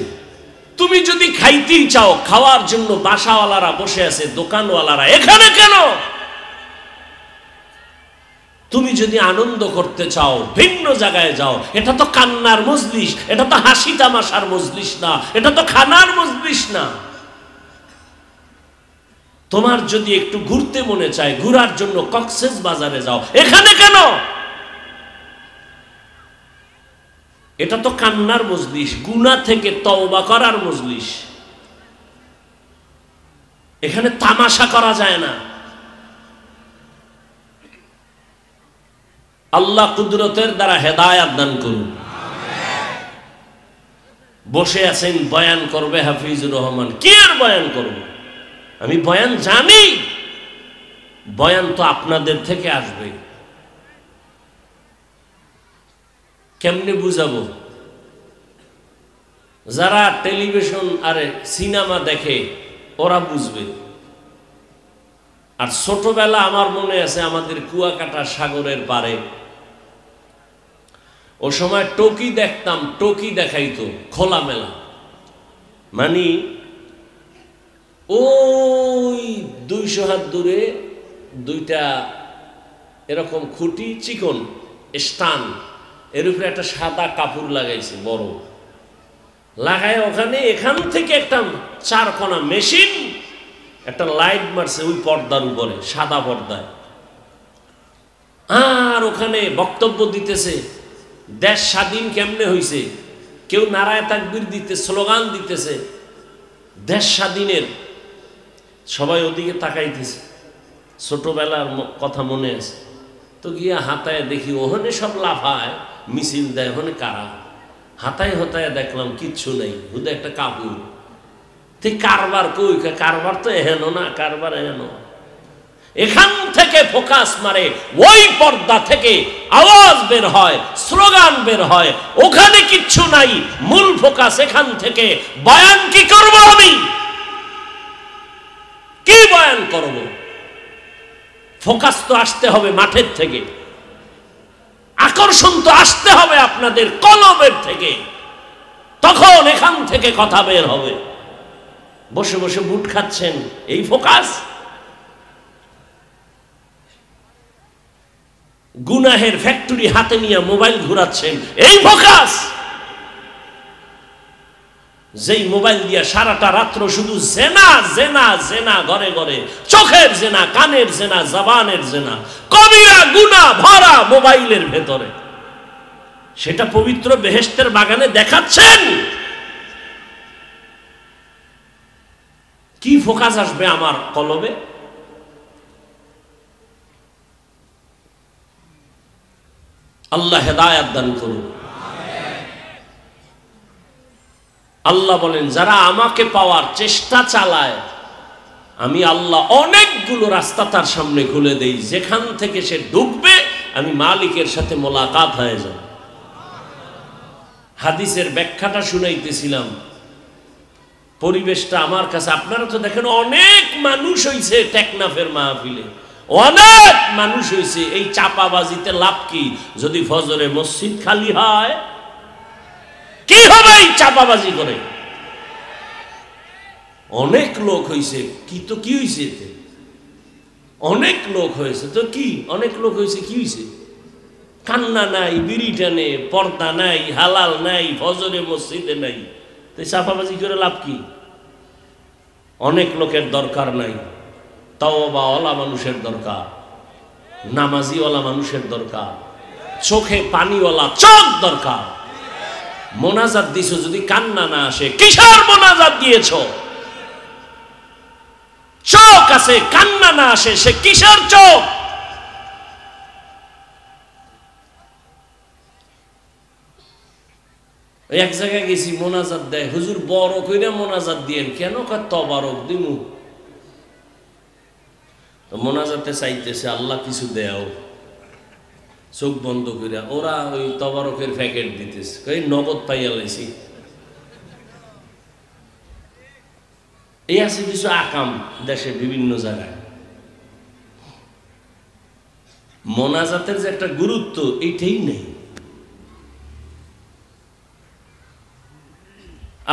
তুমি যদি খাইতেই চাও, খাওয়ার জন্য বাসাওয়ালারা বসে আছে, দোকানওয়ালারা, এখানে কেন? তুমি যদি আনন্দ করতে চাও ভিন্ন জায়গায় যাও। এটা তো কান্নার মজলিস, এটা তো হাসি তামাশার মজলিস না, এটা তো খানার মজলিস না। তোমার যদি একটু ঘুরতে মনে চায়, ঘুরার জন্য কক্সেস বাজারে যাও, এখানে কেন? এটা তো কান্নার মজলিস, গুনাহ থেকে তওবা করার মজলিস। এখানে তামাশা করা যায় না। আল্লাহ কুদরতের দ্বারা হেদায়াত দান করুন। বসে আছেন, বয়ান করবে হাফিজুর রহমান। কি আর বয়ান করবে? আমি বয়ান জানি, বয়ান তো আপনাদের থেকে আসবে। কেমনে বুঝাবো? যারা টেলিভিশন আর সিনেমা দেখে ওরা বুঝবে। আর ছোটবেলা আমার মনে আছে, আমাদের কুয়াকাটা সাগরের পারে, ও সময় টকি দেখতাম, টকি দেখাইতো খোলামেলা। মানে ওই 200 হাত দূরে দুইটা এরকম খুঁটি চিকন স্টান, এর উপরে একটা সাদা কাপড় লাগাইছে বড়, লাগায় ওখানে এখান থেকে একটা 4 কোণা মেশিন একটা লাইট মারছে ওই পর্দার উপরে, সাদা পর্দায়। আর ওখানে বক্তব্য দিতেছে দেশ স্বাধীন কেমনে হয়েছে, কেউ নারায়ে তাকবীর দিতে স্লোগান দিতেছে দেশ স্বাধীনের, সবাই ওদিকে তাকাইতেছে। ছোটবেলার কথা মনে আছে তো, গিয়া হাতায় দেখি ওখানে সব লাফায় মিছিল দেয়, ওখানে কারা, হাতায় হতায় দেখলাম কিচ্ছু নেই, হুদা একটা কাপড়। ঠিক কারবার কই, কারবার তো এহেন না, কারবার এহেন। এখান থেকে ফোকাস মারে, ওই পর্দা থেকে আওয়াজ বের হয়, স্লোগান বের হয়, ওখানে কিচ্ছু নাই, মূল ফোকাস এখান থেকে। বয়ান কি করব আমি, কি বয়ান করব? ফোকাস তো আসতে হবে মাঠের থেকে, আকর্ষণ তো আসতে হবে আপনাদের কলবের থেকে, তখন এখান থেকে কথা বের হবে। বসে বসে বুট খাচ্ছেন, এই ফোকাস? গুনাহের ফ্যাক্টরি হাতে নিয়ে মোবাইল ঘুরাচ্ছেন, এই ফোকাস? যেই মোবাইল দিয়ে সারাটা রাত্র শুধু জেনা জেনা জেনা, ঘরে ঘরে চোখের জেনা, কানের জেনা, জবানের জেনা, কবিরা গুনাহ ভরা মোবাইলের ভেতরে, সেটা পবিত্র বেহেশতের বাগানে দেখাচ্ছেন। কি ফোকাস আসবে আমার কলবে? আল্লাহ হেদায়েত দান করুন। আল্লাহ বলেন, যারা আমাকে পাওয়ার চেষ্টা চালায়, আমি আল্লাহ অনেকগুলো রাস্তা তার সামনে খুলে দেই, যেখান থেকে সে ঢুকবে আমি মালিকের সাথে মোলাকাত হয়ে যাব। হাদিসের ব্যাখ্যাটা শুনাইতেছিলাম, পরিবেশটা আমার কাছে, আপনারা তো দেখেন অনেক মানুষ হইছে টেকনাফের মাহফিলে, অনেক মানুষ হইছে। এই চাপাবাজিতে লাভ কি? যদি ফজরে মসজিদ খালি হয়, কি হবে এই চাপাবাজি করে? অনেক লোক হইছে, কি তো কি হইছে? অনেক লোক হয়েছে তো কি, অনেক লোক হয়েছে কি হইছে? কান্না নাই, বিড়ি টানে, পর্দা নাই, হালাল নাই, ফজরে মসজিদে নাই, তো চাপাবাজি করে লাভ কি? অনেক লোকের দরকার নাই, তাওবাওয়ালা মানুষের দরকার, নামাজিওয়ালা মানুষের দরকার, চোখে পানিওয়ালা চোখ দরকার। মোনাজাত দিছো যদি কান্না না আসে, কিসের মোনাজাত দিয়েছো? চোখ আছে, কান্না না আসে, সে কিসের চোখ? এক জায়গায় গেছি, মোনাজাত দেয়, হুজুর বড় কইরা মোনাজাত দিয়েন, কেন? কয় তবারক দিমু। মোনাজাতে চাইতেছে আল্লাহ কিছু দেও, চোখ বন্ধ কইরা ওরা ওই তবারকের প্যাকেট দিতেছে, কই নগদ পাইয়া লাইছি। এই আছে কিছু আকাম দেশে বিভিন্ন জায়গায়। মোনাজাতের যে একটা গুরুত্ব, এইটাই নেই।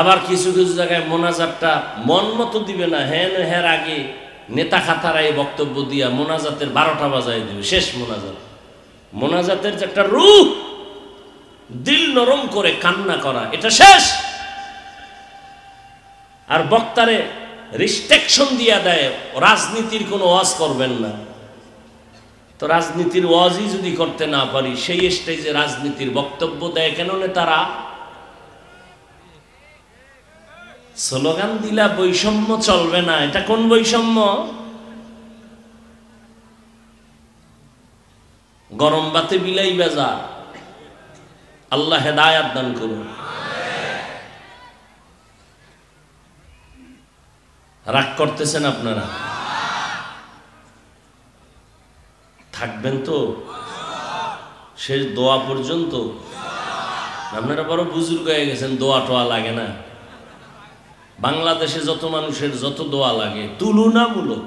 আবার কিছু কিছু জায়গায় মোনাজাতটা মন মতো দিবে না, হ্যাঁ আগে নেতা খাতারাই বক্তব্য দিয়া মোনাজাতের 12টা বাজায় দিবে, শেষ মোনাজাত। মোনাজাতের যে একটা রূহ, দিল নরম করে কান্না করা, এটা শেষ। আর বক্তারে রিস্ট্রিকশন দিয়া দেয়, রাজনীতির কোনো ওয়াজ করবেন না। তো রাজনীতির ওয়াজই যদি করতে না পারি, সেই স্টেজে রাজনীতির বক্তব্য দেয় কেন নেতারা? স্লোগান দিলা বৈষম্য চলবে না, এটা কোন বৈষম্য? গরম বাতে বিলাই বেজা। আল্লাহ হেদায়াত দান করুন। রাগ করতেছেন আপনারা? থাকবেন তো শেষ দোয়া পর্যন্ত? আপনারা বড় বুজুর্গ হয়ে গেছেন, দোয়া টোয়া লাগে না। বাংলাদেশে যত মানুষের যত দোয়া লাগে, তুলনামূলক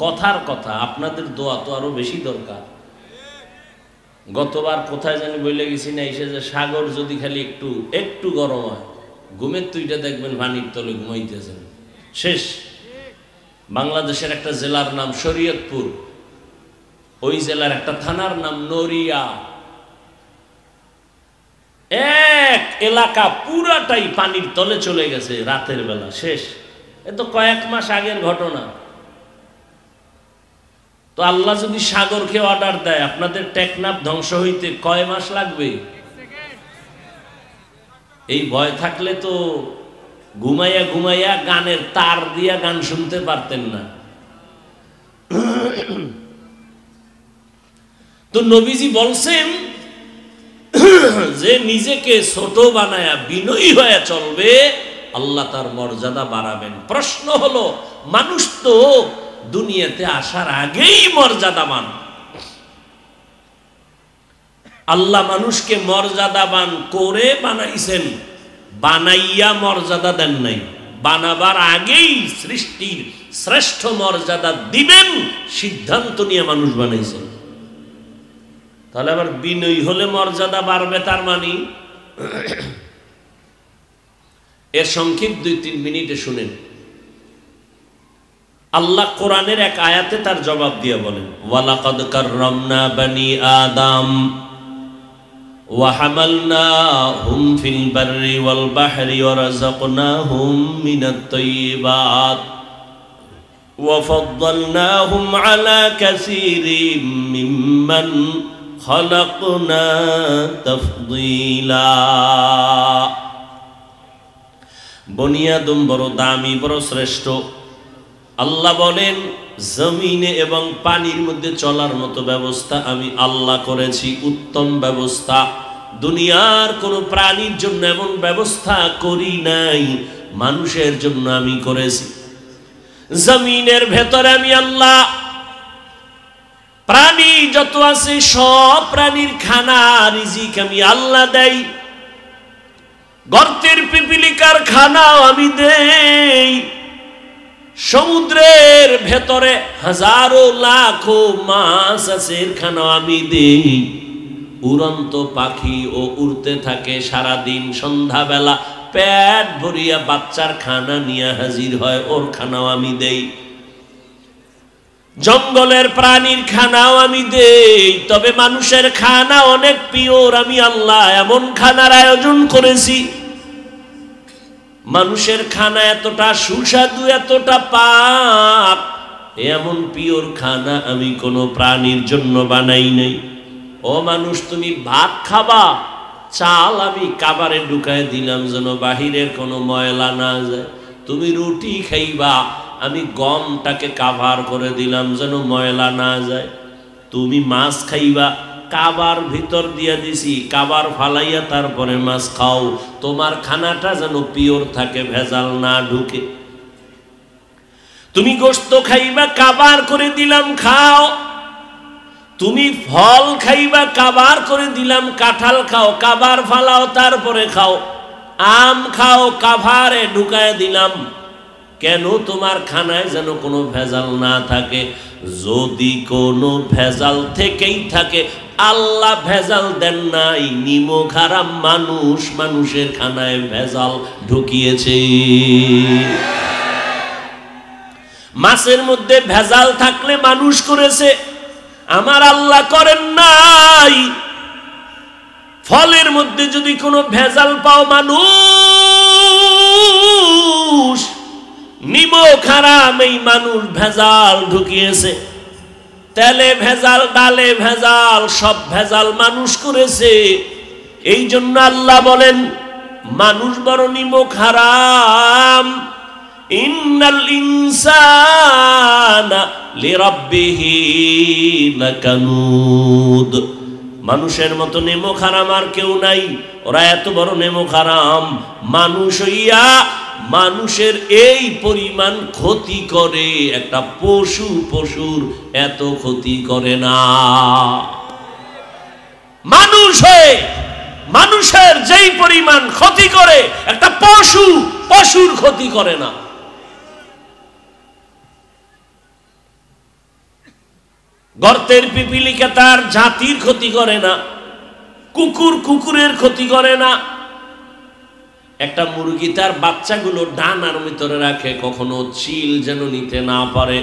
কথার কথা, আপনাদের দোয়া তো আরো বেশি দরকার। গতবার কোথায় জানি বলে গেছি না, এসে যে সাগর যদি খালি একটু একটু গরম হয়, ঘুমের তুইটা দেখবেন পানির তলে ঘুমাইতেছেন, শেষ। বাংলাদেশের একটা জেলার নাম শরীয়তপুর, ওই জেলার একটা থানার নাম নড়িয়া। এক এলাকা পুরাটাই পানির তলে চলে গেছে রাতের বেলা, শেষ। এ তো কয়েক মাস আগের ঘটনা। তো আল্লাহ যদি সাগরকে অর্ডার দেয় আপনাদের টেকনাফ ধ্বংস হইতে কয় মাস লাগবে? এই ভয় থাকলে তো ঘুমাইয়া ঘুমাইয়া গানের তার দিয়া গান শুনতে পারতেন না। তো নবীজি বলছেন যে নিজেকে ছোট বানায়া বিনয়ী হয়ে চলবে, আল্লাহ তার মর্যাদা বাড়াবেন। প্রশ্ন হলো, মানুষ তো দুনিয়াতে আসার আগেই মর্যাদাবান। আল্লাহ মানুষকে মর্যাদাবান করে বানাইছেন, বানাইয়া মর্যাদা দেন নাই। বানাবার আগেই সৃষ্টির শ্রেষ্ঠ মর্যাদা দিবেন সিদ্ধান্ত নিয়ে মানুষ বানাইছেন। তাহলে আবার বিনয়ী হলে মর্যাদা বাড়বে, তার মানে এর সংক্ষিপ্ত 2-3 মিনিটে শুনেন। আল্লাহ কোরআনের এক আয়াতে তার জবাব দিয়ে বলেন, ওয়ালাকাদ কাররামনা বানি আদম ওয়া হামালনাহুম ফিল বাররি ওয়াল বাহরি ওয়া রাযাকনাহুম মিনাত তাইয়্যিবাত ওয়া ফাদ্দালনাহুম আলা কাসীরিম মিম্মান খালাকনা তাফদীলা। বনি আদম বড় দামি, বড় শ্রেষ্ঠ। আল্লাহ বলেন, জমিনে এবং পানির মধ্যে চলার মতো ব্যবস্থা আমি আল্লাহ করেছি, উত্তম ব্যবস্থা। দুনিয়ার কোনো প্রাণীর জন্য এমন ব্যবস্থা করি নাই, মানুষের জন্য আমি করেছি। জমিনের ভেতরে আমি আল্লাহ প্রাণী যত আছে সব প্রাণীর খানা রিজিক আমি আল্লাহ দেই। গর্তের পিপিলিকার খানাও আমি দেই। সমুদ্রের ভেতরে হাজারো লাখো মাছ আছে, এর খানাও আমি দেই। উড়ন্ত পাখি ও উড়তে থাকে সারাদিন, সন্ধ্যাবেলা পেট ভরিয়া বাচ্চার খানা নিয়ে হাজির হয়, ওর খানাও আমি দেই। জঙ্গলের প্রাণীর খানাও আমি দেই। তবে মানুষের খানা অনেক পিওর, আমি আল্লাহ এমন খানার আয়োজন করেছি। মানুষের খানা এতটা সুস্বাদু, এতটা পাক, এমন পিওর খানা আমি কোনো প্রাণীর জন্য বানাই নাই। ও মানুষ, তুমি ভাত খাবা, চাল আমি কাবারে ঢুকায় দিলাম যেন বাহিরের কোনো ময়লা না যায়। তুমি রুটি খাইবা, আমি গমটাকে কাভার করে দিলাম যেন ময়লা না যায়। তুমি মাছ খাইবা, কাবার ভিতর দিয়া দিছি, কাবার ফালাইয়া তারপরে মাছ খাও। তোমার খানাটা যেন পিওর থাকে, ভেজাল না ঢুকে। তুমি গোশত খাইবা, কাবার করে দিলাম, খাও। তুমি ফল খাইবা, কাবার করে দিলাম, কাঁঠাল খাও, কাবার ফালাও তারপরে খাও। আম খাও, কাভারে ঢুকায় দিলাম। কেন? তোমার খানায় যেন কোনো ভেজাল না থাকে। যদি কোনো ভেজাল থেকেই থাকে, আল্লাহ ভেজাল দেন নাই, নিমক হারাম মানুষ মানুষের খানায় ভেজাল ঢুকিয়েছে। মাছের মধ্যে ভেজাল থাকলে মানুষ করেছে, আমার আল্লাহ করেন নাই। ফলের মধ্যে যদি কোনো ভেজাল পাও, মানুষ নিমক হারাম, এই মানুষ ভেজাল ঢুকিয়েছে। তেলে ভেজাল, ডালে ভেজাল, সব ভেজাল মানুষ করেছে। এই জন্য আল্লাহ বলেন, মানুষ বড় নিমক হারাম। ইন্নাল ইনসানা লিরাব্বিহি লাকানুদ। মানুষের মতো নিমক হারাম আর কেউ নাই। ওরা এত বড় নিমক হারাম, মানুষ হইয়া মানুষের এই পরিমাণ ক্ষতি করে, একটা পশুর এত ক্ষতি করে না। মানুষ হয়ে মানুষের যেই পরিমাণ ক্ষতি করে, একটা পশুর ক্ষতি করে না। গর্তের পিপিলিকা তার জাতির ক্ষতি করে না, কুকুরের ক্ষতি করে না। একটা মুরগি তার বাচ্চাগুলো ডানার ভিতরে রাখে, কখনো চিল যেন নিতে না পারে।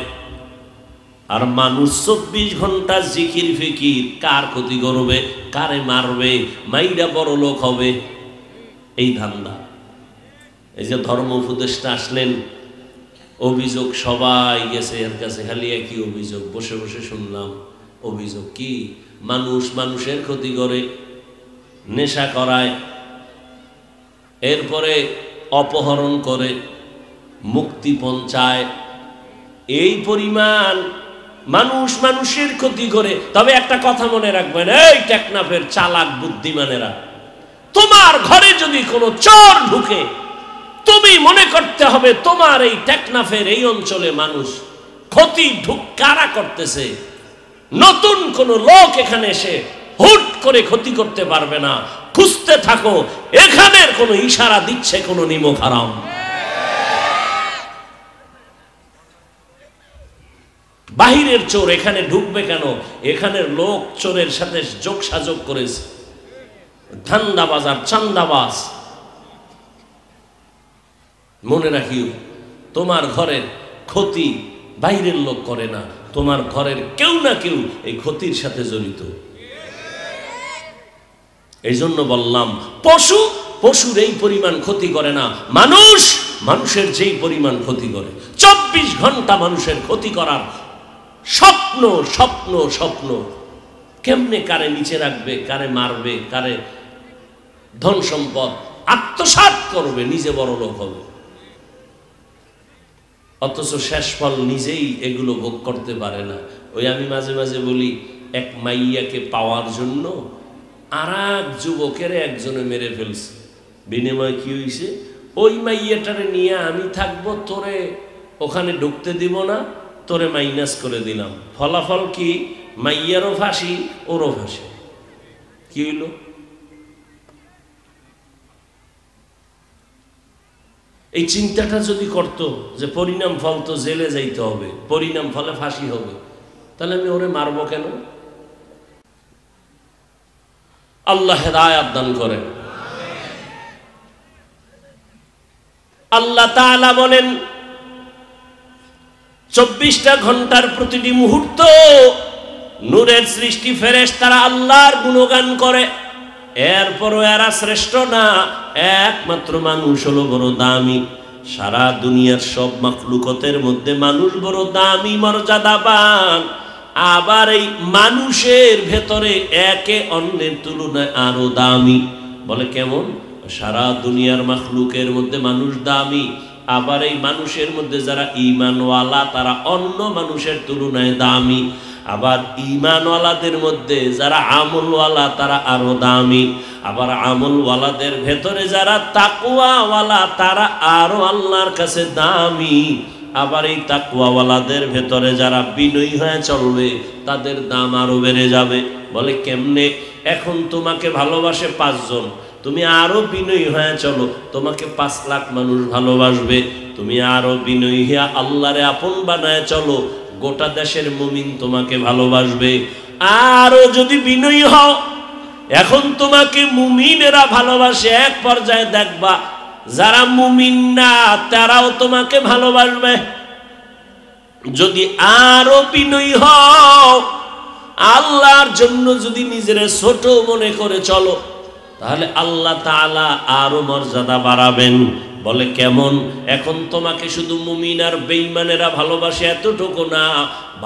আর মানুষ 24 ঘন্টা জিকির ফিকির, কার ক্ষতি করবে, কারে মারবে, মাইরা বড় লোক হবে, এই ধান্দা। এই যে ধর্ম উপদেষ্টা আসলেন, অভিযোগ সবাই গেছে এর কাছে, খালি একই অভিযোগ, বসে বসে শুনলাম। অভিযোগ কি? মানুষ মানুষের ক্ষতি করে, নেশা করায়, এরপরে অপহরণ করে, মুক্তিপণ চায়। এই পরিমাণ মানুষ মানুষের ক্ষতি করে। তবে একটা কথা মনে রাখবেন, এই টেকনাফের চালাক বুদ্ধিমানেরা, তোমার ঘরে যদি কোনো চোর ঢুকে, তুমি মনে করতে হবে তোমার এই টেকনাফের এই অঞ্চলে মানুষ ক্ষতি কারা করতেছে। নতুন কোন লোক এখানে এসে হুট করে ক্ষতি করতে পারবে না। খুঁজতে থাকো, এখানের কোন ইশারা দিচ্ছে কোন নিমক হারাম। বাহিরের চোর এখানে ঢুকবে কেন? এখানের লোক চোরের সাথে যোগসাযোগ করেছে, ধান্দাবাজ আর চান্দাবাজ। মনে রাখিও, তোমার ঘরের ক্ষতি বাইরের লোক করে না, তোমার ঘরের কেউ না কেউ এই ক্ষতির সাথে জড়িত। এই জন্য বললাম, পশুর এই পরিমাণ ক্ষতি করে না, মানুষের যেই পরিমাণ ক্ষতি করে। 24 ঘন্টা মানুষের ক্ষতি করার স্বপ্ন স্বপ্ন স্বপ্ন। কেমনে কারে নিচে রাখবে, কারে মারবে, কারে ধন সম্পদ আত্মসাৎ করবে, নিজে বড় লোক হবে। অথচ শেষ ফল নিজেই এগুলো ভোগ করতে পারে না। ওই আমি মাঝে মাঝে বলি, এক মাইয়াকে পাওয়ার জন্য আর এক যুবকের একজনে মেরে ফেলছে। বিনিময় কি হয়েছে? ওই মাইয়াটারে নিয়ে আমি থাকবো, তোরে ওখানে ঢুকতে দিব না, তোরে মাইনাস করে দিলাম। ফলাফল কি? মাইয়ারও ফাঁসি, ওরও ফাঁসি। কি হইল? এই চিন্তাটা যদি করত যে পরিণাম ফল তো জেলে যাইতে হবে, পরিণাম ফলে ফাঁসি হবে, তাহলে আমি ওরে মারবো কেন? আল্লাহ হেদায়েত দান করেন। আল্লাহ তাআলা বলেন, 24টা ঘন্টার প্রতিটি মুহূর্ত নূরের সৃষ্টি ফেরেশতারা আল্লাহর গুণগান করে। এরপরও এরা শ্রেষ্ঠ না, একমাত্র মানুষ হলো বড় দামি। সারা দুনিয়ার সব মাখলুকতের মধ্যে মানুষ বড় দামি, মর্যাদাবান। আবার এই মানুষের ভেতরে একে অন্যের তুলনায় আরো দামি। বলে কেমন? সারা দুনিয়ার মাখলুকের মধ্যে মানুষ দামি, আবার এই মানুষের মধ্যে যারা ঈমানওয়ালা তারা অন্য মানুষের তুলনায় দামি। আবার ঈমানওয়ালাদের মধ্যে যারা আমলওয়ালা তারা আরো দামি। আবার আমলওয়ালাদের ভেতরে যারা তাকওয়াওয়ালা তারা আরো আল্লাহর কাছে দামি। আবার এই তাকওয়াওয়ালাদের ভেতরে যারা বিনয়ী হয়ে চলবে তাদের দাম আরো বেড়ে যাবে। বলে কেমনে? এখন তোমাকে ভালোবাসে 5 জন, তুমি আরো বিনয়ী হয়ে চলো, তোমাকে 5 লাখ মানুষ ভালোবাসবে। তুমি আরো বিনয়ী হয়ে আল্লাহরে আপন বানায় চলো, গোটা দেশের মুমিন তোমাকে ভালোবাসবে। আরো যদি বিনয়ী হও, এখন তোমাকে মুমিনেরা ভালোবাসে, এক পর্যায়ে দেখবা যারা মুমিন না তারাও তোমাকে ভালোবাসবে। যদি আরো বিনয়ী হও, আল্লাহর জন্য যদি নিজের ছোট মনে করে চলো, তাহলে আল্লাহ তাআলা আরো মর্যাদা বাড়াবেন। বলে কেমন? এখন তোমাকে শুধু মুমিন আর বেঈমানেরা ভালোবাসে এতটুকু না,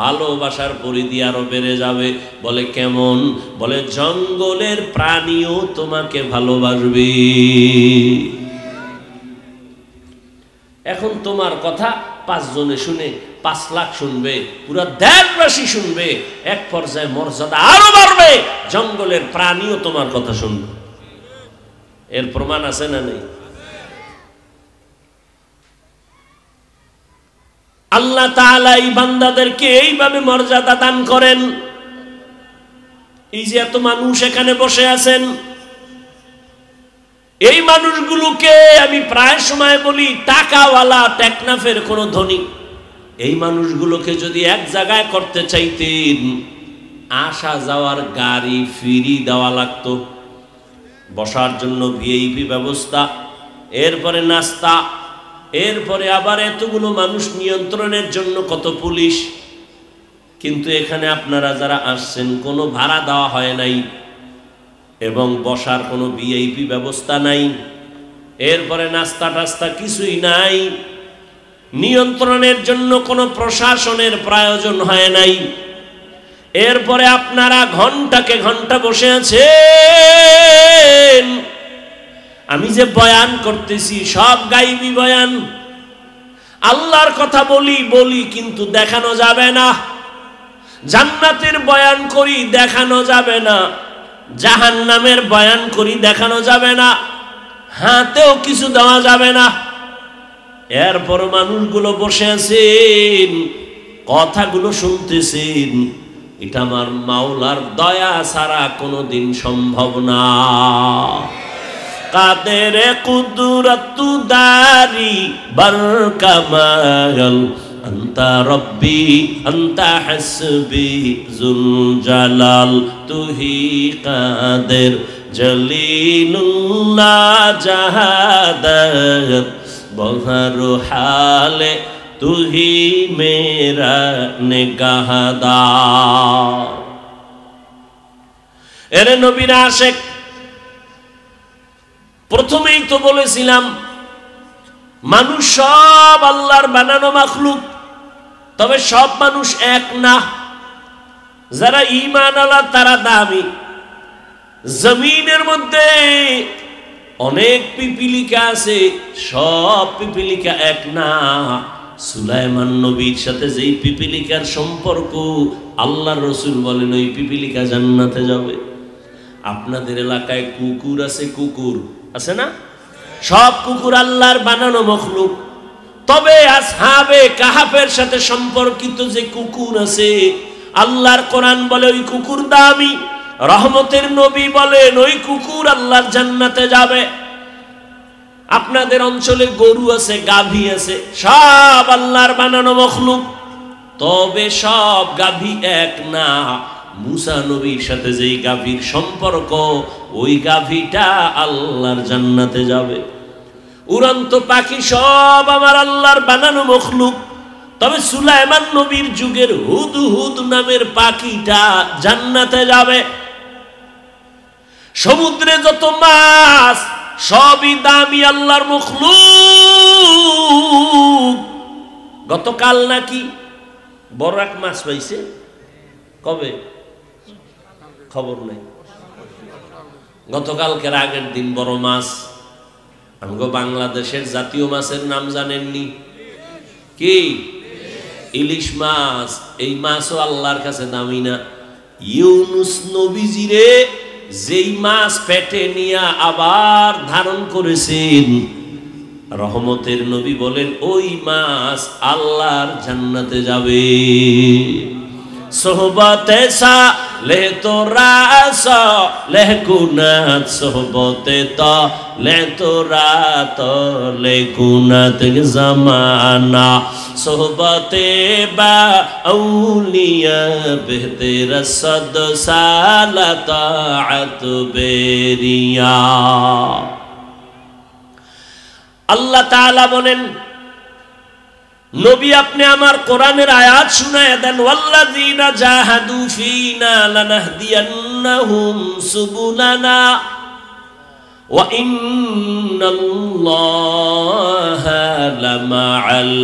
ভালোবাসার পরিধি আরো বেড়ে যাবে। বলে কেমন? বলে জঙ্গলের প্রাণীও তোমাকে ভালোবাসবে। এখন তোমার কথা 5 জনে শুনে 5 লাখ শুনবে, পুরা দেশবাসী শুনবে, এক পর্যায়ে মর্যাদা আরো বাড়বে, জঙ্গলের প্রাণীও তোমার কথা শুনবে। এর প্রমাণ আছে না নেই? আল্লাহ তাআলা এই বান্দাদেরকে এইভাবে মর্যাদা দান করেন। এই যে এত মানুষ এখানে বসে আছেন, এই মানুষগুলোকে আমি প্রায় সময় বলি টাকাওয়ালা, টেকনাফের কোন ধনী। এই মানুষগুলোকে যদি এক জায়গায় করতে চাইতেন, আসা যাওয়ার গাড়ি ফ্রি দেওয়া লাগতো, বসার জন্য ভিআইপি ব্যবস্থা, এরপরে নাস্তা, এরপরে আবার এতগুলো মানুষ নিয়ন্ত্রণের জন্য কত পুলিশ, কিন্তু এখানে আপনারা যারা আসছেন কোনো ভাড়া দেওয়া হয় নাই এবং বসার কোনো ভিআইপি ব্যবস্থা নাই, এরপরে নাস্তা টাস্তা কিছুই নাই, নিয়ন্ত্রণের জন্য কোনো প্রশাসনের প্রয়োজন হয় নাই, এরপরে আপনারা ঘন্টাকে ঘন্টা বসে আছেন। আমি যে বয়ান করতেছি সব গাইবি বয়ান, আল্লাহর কথা বলি কিন্তু দেখানো যাবে না, জান্নাতের বয়ান করি দেখানো যাবে না, জাহান্নামের বয়ান করি দেখানো যাবে না, হাতেও কিছু দেওয়া যাবে না। এরপর মানুষগুলো বসে আছেন, কথাগুলো শুনতেছেন। এটা আমার মাওলার দয়া ছাড়া কোনোদিন সম্ভব না। কাদের কুদরতু দারি বরকামাল আন্তা রব্বি আন্তা হাসবি যুল জালাল তুহি কাদের জলিলুল্লাহ জাহাদাত বহর হালে তুহি মেরা নিগাহদার। এরে নবীর আশিক, প্রথমেই তো বলেছিলাম মানুষ সব আল্লাহর বানানো মাখলুক, তবে সব মানুষ এক না। যারা ঈমান আল্লাহ তারা দামি। জমিনের মধ্যে অনেক পিপিলিকা আছে, সব পিপিলিকা এক না। সুলাইমান নবীর সাথে যেই পিপিলিকার সম্পর্ক, আল্লাহর রাসূল বলেন ওই পিপিলিকা জান্নাতে যাবে। আপনাদের এলাকায় কুকুর আছে, কুকুর আছে না? সব কুকুর আল্লাহর বানানো মখলুক, তবে আসহাবে কাহাফের সাথে সম্পর্কিত যে কুকুর আছে, আল্লাহর কোরআন বলে ওই কুকুর দামি। রহমতের নবী বলেন ওই কুকুর আল্লাহর জান্নাতে যাবে। আপনাদের অঞ্চলে গরু আছে, গাভী আছে, সব আল্লাহর বানানো মখলুক, তবে সব গাভী এক না। মুসা নবীর সাথে যেই গাভীর সম্পর্ক, ওই গাভীটা আল্লাহর জান্নাতে যাবে। উড়ন্ত পাখি সব আমার আল্লাহর বানানো মখলুক, তবে সুলাইমান নবীর যুগের হুদহুদ নামের পাখিটা জান্নাতে যাবে। সমুদ্রে যত মাছ সবই দামি আল্লাহর মখলুক। গতকাল নাকি বড় এক মাছ পাইছে, কবে খবর নাই, গতকালকের আগের দিন বড় মাছ। আমগো বাংলাদেশের জাতীয় মাছের নাম জানেননি কি? ইলিশ মাছ। এই মাছও আল্লাহর কাছে দামি না। ইউনুস নবীজিরে যেই মাছ পেটে নিয়ে আবার ধারণ করেছেন, রহমতের নবী বলেন ওই মাছ আল্লাহর জান্নাতে যাবে। সোহবতে সালেহ তোরা সালেহ কুনাত, সোহবতে তালেহ তোরা তালেহ কুনাত জামানা, সোহবতে বা আউলিয়া বেহতের সদ সালা তাআত বেরিয়া। আল্লাহ তাআলা বলেন নবী আপনি আমার কোরআনের আয়াত শুনায়া দেন, ওয়াল্লাযীনা জাহাদু ফীনা লানাহদিয়ান্নাহুম সুবুলানা ওয়া ইন্নাল্লাহা লামাআল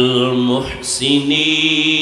মুহসিনিন।